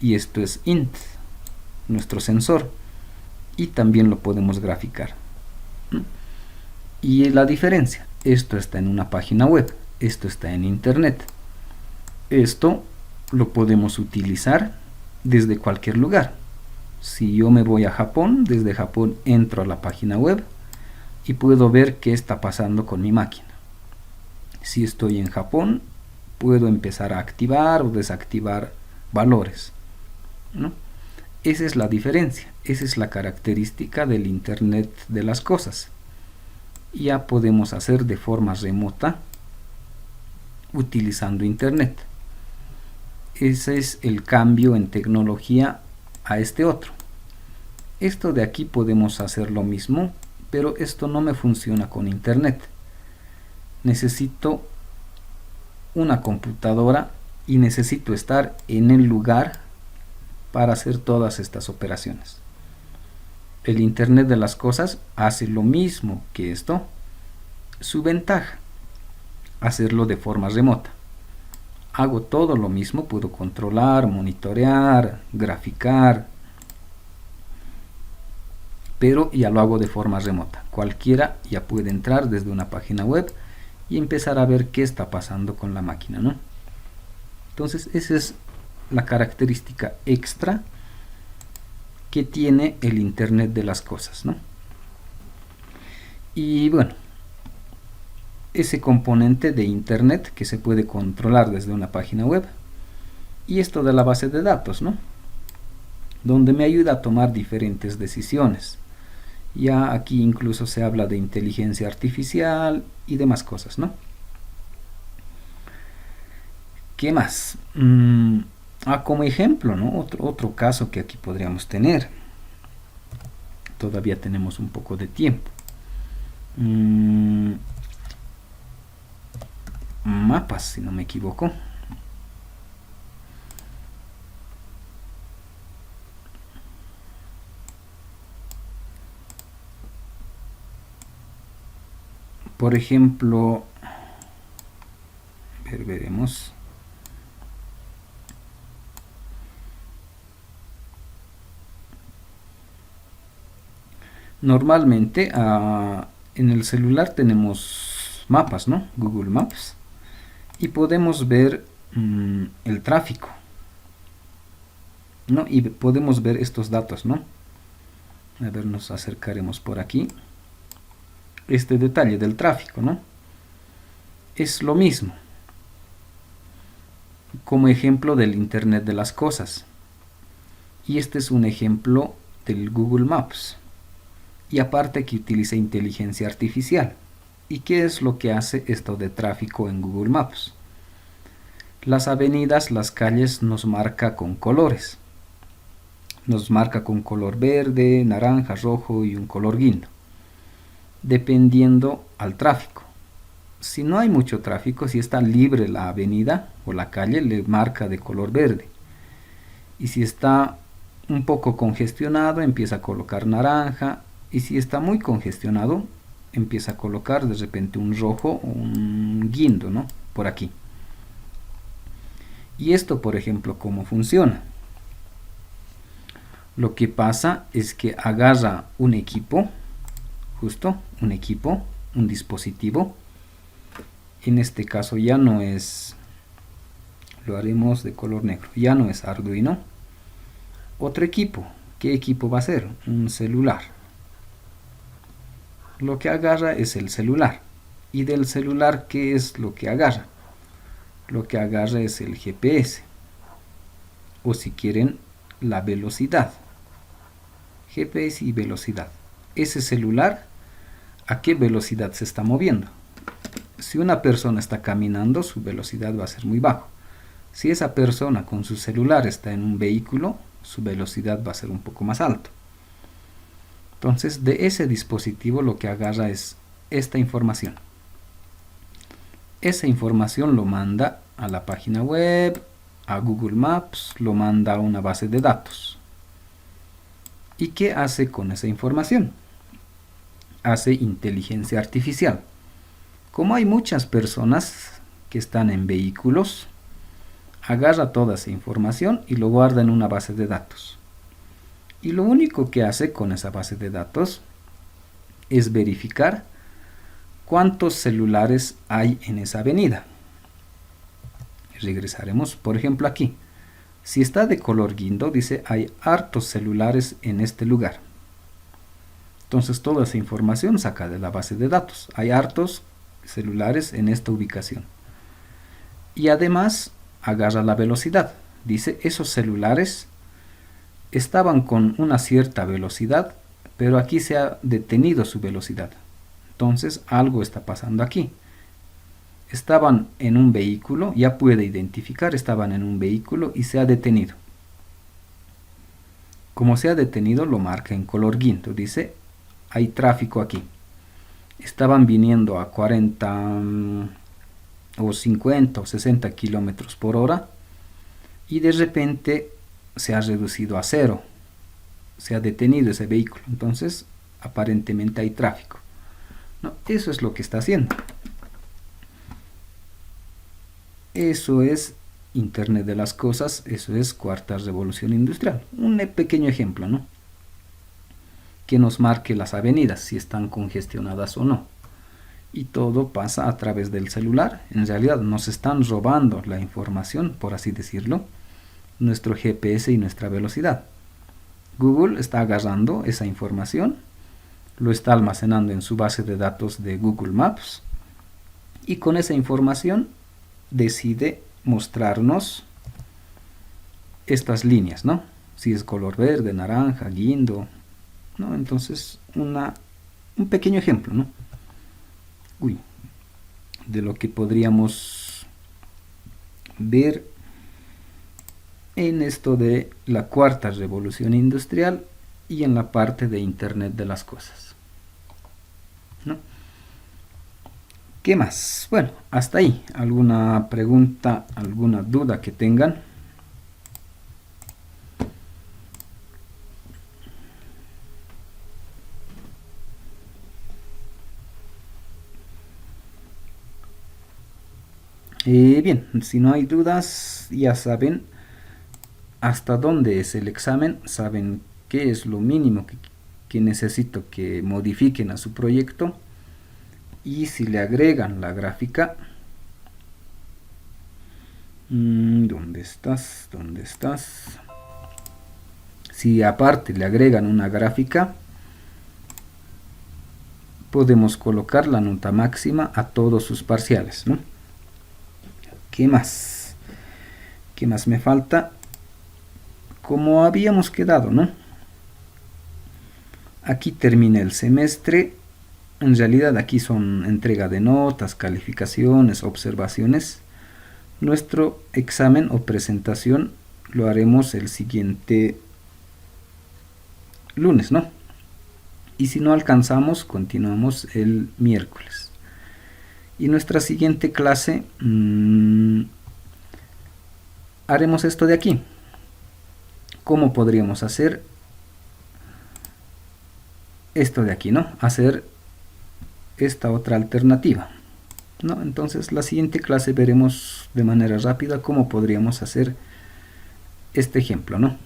[SPEAKER 1] y esto es int, nuestro sensor, y también lo podemos graficar. Y la diferencia, esto está en una página web, esto está en internet. Esto lo podemos utilizar desde cualquier lugar. Si yo me voy a Japón, desde Japón entro a la página web y puedo ver qué está pasando con mi máquina. Si estoy en Japón, puedo empezar a activar o desactivar valores, ¿no? Esa es la diferencia, esa es la característica del Internet de las cosas. Ya podemos hacer de forma remota utilizando Internet. Ese es el cambio en tecnología a este otro. Esto de aquí podemos hacer lo mismo, pero esto no me funciona con Internet. Necesito una computadora y necesito estar en el lugar para hacer todas estas operaciones. El Internet de las cosas hace lo mismo que esto. Su ventaja, hacerlo de forma remota. Hago todo lo mismo, puedo controlar, monitorear, graficar, pero ya lo hago de forma remota. Cualquiera ya puede entrar desde una página web y empezar a ver qué está pasando con la máquina, ¿no? Entonces, esa es la característica extra que tiene el Internet de las cosas, ¿no? Y bueno, ese componente de Internet que se puede controlar desde una página web, y esto de la base de datos, ¿no? Donde me ayuda a tomar diferentes decisiones. Ya aquí incluso se habla de inteligencia artificial y demás cosas, ¿no? ¿Qué más? Como ejemplo, ¿no? Otro caso que aquí podríamos tener. Todavía tenemos un poco de tiempo. Mapas, si no me equivoco. Por ejemplo, veremos. Normalmente en el celular tenemos mapas, ¿no? Google Maps. Y podemos ver el tráfico, ¿no? Y podemos ver estos datos, ¿no? A ver, nos acercaremos por aquí. Este detalle del tráfico, ¿no? Es lo mismo como ejemplo del Internet de las cosas. Y este es un ejemplo del Google Maps. Y aparte que utiliza inteligencia artificial. ¿Y qué es lo que hace esto de tráfico en Google Maps? Las avenidas, las calles nos marca con colores. Nos marca con color verde, naranja, rojo y un color guindo, dependiendo al tráfico. Si no hay mucho tráfico, si está libre la avenida o la calle, le marca de color verde. Y si está un poco congestionado, empieza a colocar naranja. Y si está muy congestionado, empieza a colocar de repente un rojo o un guindo, ¿no? Por aquí. Y esto, por ejemplo, ¿cómo funciona? Lo que pasa es que agarra un equipo, justo un equipo, un dispositivo. En este caso ya no es, lo haremos de color negro, ya no es Arduino. Otro equipo, ¿qué equipo va a ser? Un celular. Lo que agarra es el celular. Y del celular, ¿qué es lo que agarra? Lo que agarra es el GPS. O si quieren, la velocidad. GPS y velocidad. Ese celular, ¿a qué velocidad se está moviendo? Si una persona está caminando, su velocidad va a ser muy baja. Si esa persona con su celular está en un vehículo, su velocidad va a ser un poco más alto. Entonces, de ese dispositivo lo que agarra es esta información. Esa información lo manda a la página web, a Google Maps, lo manda a una base de datos. ¿Y qué hace con esa información? Hace inteligencia artificial. Como hay muchas personas que están en vehículos, agarra toda esa información y lo guarda en una base de datos. Y lo único que hace con esa base de datos es verificar cuántos celulares hay en esa avenida. Regresaremos, por ejemplo, aquí. Si está de color guindo, dice hay hartos celulares en este lugar. Entonces toda esa información saca de la base de datos. Hay hartos celulares en esta ubicación. Y además agarra la velocidad. Dice esos celulares estaban con una cierta velocidad, pero aquí se ha detenido su velocidad. Entonces algo está pasando aquí. Estaban en un vehículo, ya puede identificar, estaban en un vehículo y se ha detenido. Como se ha detenido, lo marca en color guindo. Dice, hay tráfico aquí. Estaban viniendo a 40 o 50 o 60 kilómetros por hora, y de repente se ha reducido a cero, se ha detenido ese vehículo, entonces aparentemente hay tráfico, ¿no? Eso es lo que está haciendo. Eso es Internet de las cosas, eso es cuarta revolución industrial. Un pequeño ejemplo, ¿no? Que nos marque las avenidas, si están congestionadas o no. Y todo pasa a través del celular. En realidad nos están robando la información, por así decirlo, nuestro GPS y nuestra velocidad. Google está agarrando esa información, lo está almacenando en su base de datos de Google Maps, y con esa información decide mostrarnos estas líneas, ¿no? Si es color verde, naranja, guindo, ¿no? Entonces, un pequeño ejemplo, ¿no? De lo que podríamos ver en esto de la cuarta revolución industrial y en la parte de Internet de las cosas, ¿no? ¿Qué más? Bueno, hasta ahí. ¿Alguna pregunta, alguna duda que tengan? Bien, si no hay dudas, ya saben hasta dónde es el examen, saben qué es lo mínimo que necesito que modifiquen a su proyecto, y si le agregan la gráfica, ¿dónde estás? ¿Dónde estás? Si aparte le agregan una gráfica, podemos colocar la nota máxima a todos sus parciales, ¿no? ¿Qué más? ¿Qué más me falta? Como habíamos quedado, ¿no? Aquí termina el semestre. En realidad aquí son entrega de notas, calificaciones, observaciones. Nuestro examen o presentación lo haremos el siguiente lunes, ¿no? Y si no alcanzamos, continuamos el miércoles. Y nuestra siguiente clase haremos esto de aquí. ¿Cómo podríamos hacer esto de aquí, ¿no? Hacer esta otra alternativa, ¿no? Entonces la siguiente clase veremos de manera rápida cómo podríamos hacer este ejemplo, ¿no?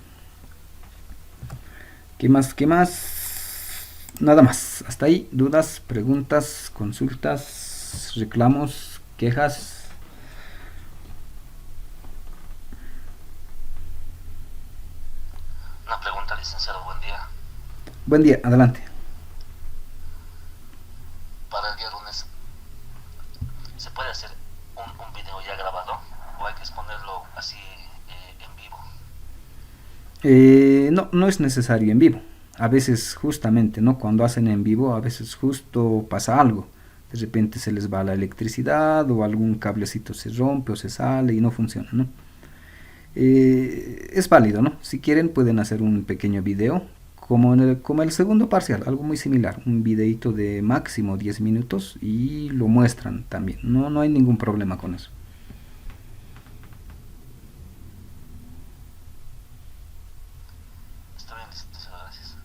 [SPEAKER 1] ¿Qué más? ¿Qué más? Nada más. Hasta ahí. ¿Dudas, preguntas, consultas, reclamos, quejas?
[SPEAKER 2] Una pregunta, licenciado, buen día.
[SPEAKER 1] Buen día, adelante.
[SPEAKER 2] Para el día lunes, ¿se puede hacer un video ya grabado o hay que exponerlo así en vivo?
[SPEAKER 1] No, no es necesario en vivo. A veces justamente, ¿no? Cuando hacen en vivo, a veces justo pasa algo. De repente se les va la electricidad o algún cablecito se rompe o se sale y no funciona, ¿no? Es válido, ¿no? Si quieren pueden hacer un pequeño video, como el segundo parcial, algo muy similar, un videito de máximo 10 minutos y lo muestran también. No, no hay ningún problema con eso.
[SPEAKER 2] Está bien, licenciado, gracias.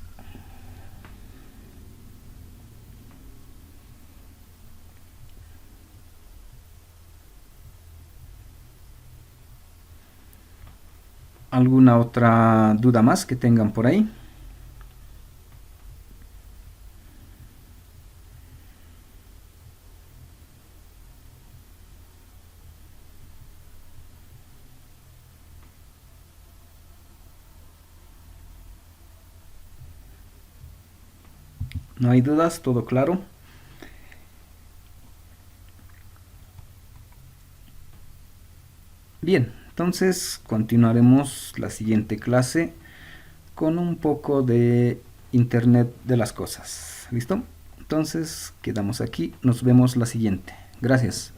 [SPEAKER 1] ¿Alguna otra duda más que tengan por ahí? ¿No hay dudas? ¿Todo claro? Bien, entonces continuaremos la siguiente clase con un poco de Internet de las cosas. ¿Listo? Entonces quedamos aquí. Nos vemos la siguiente. Gracias.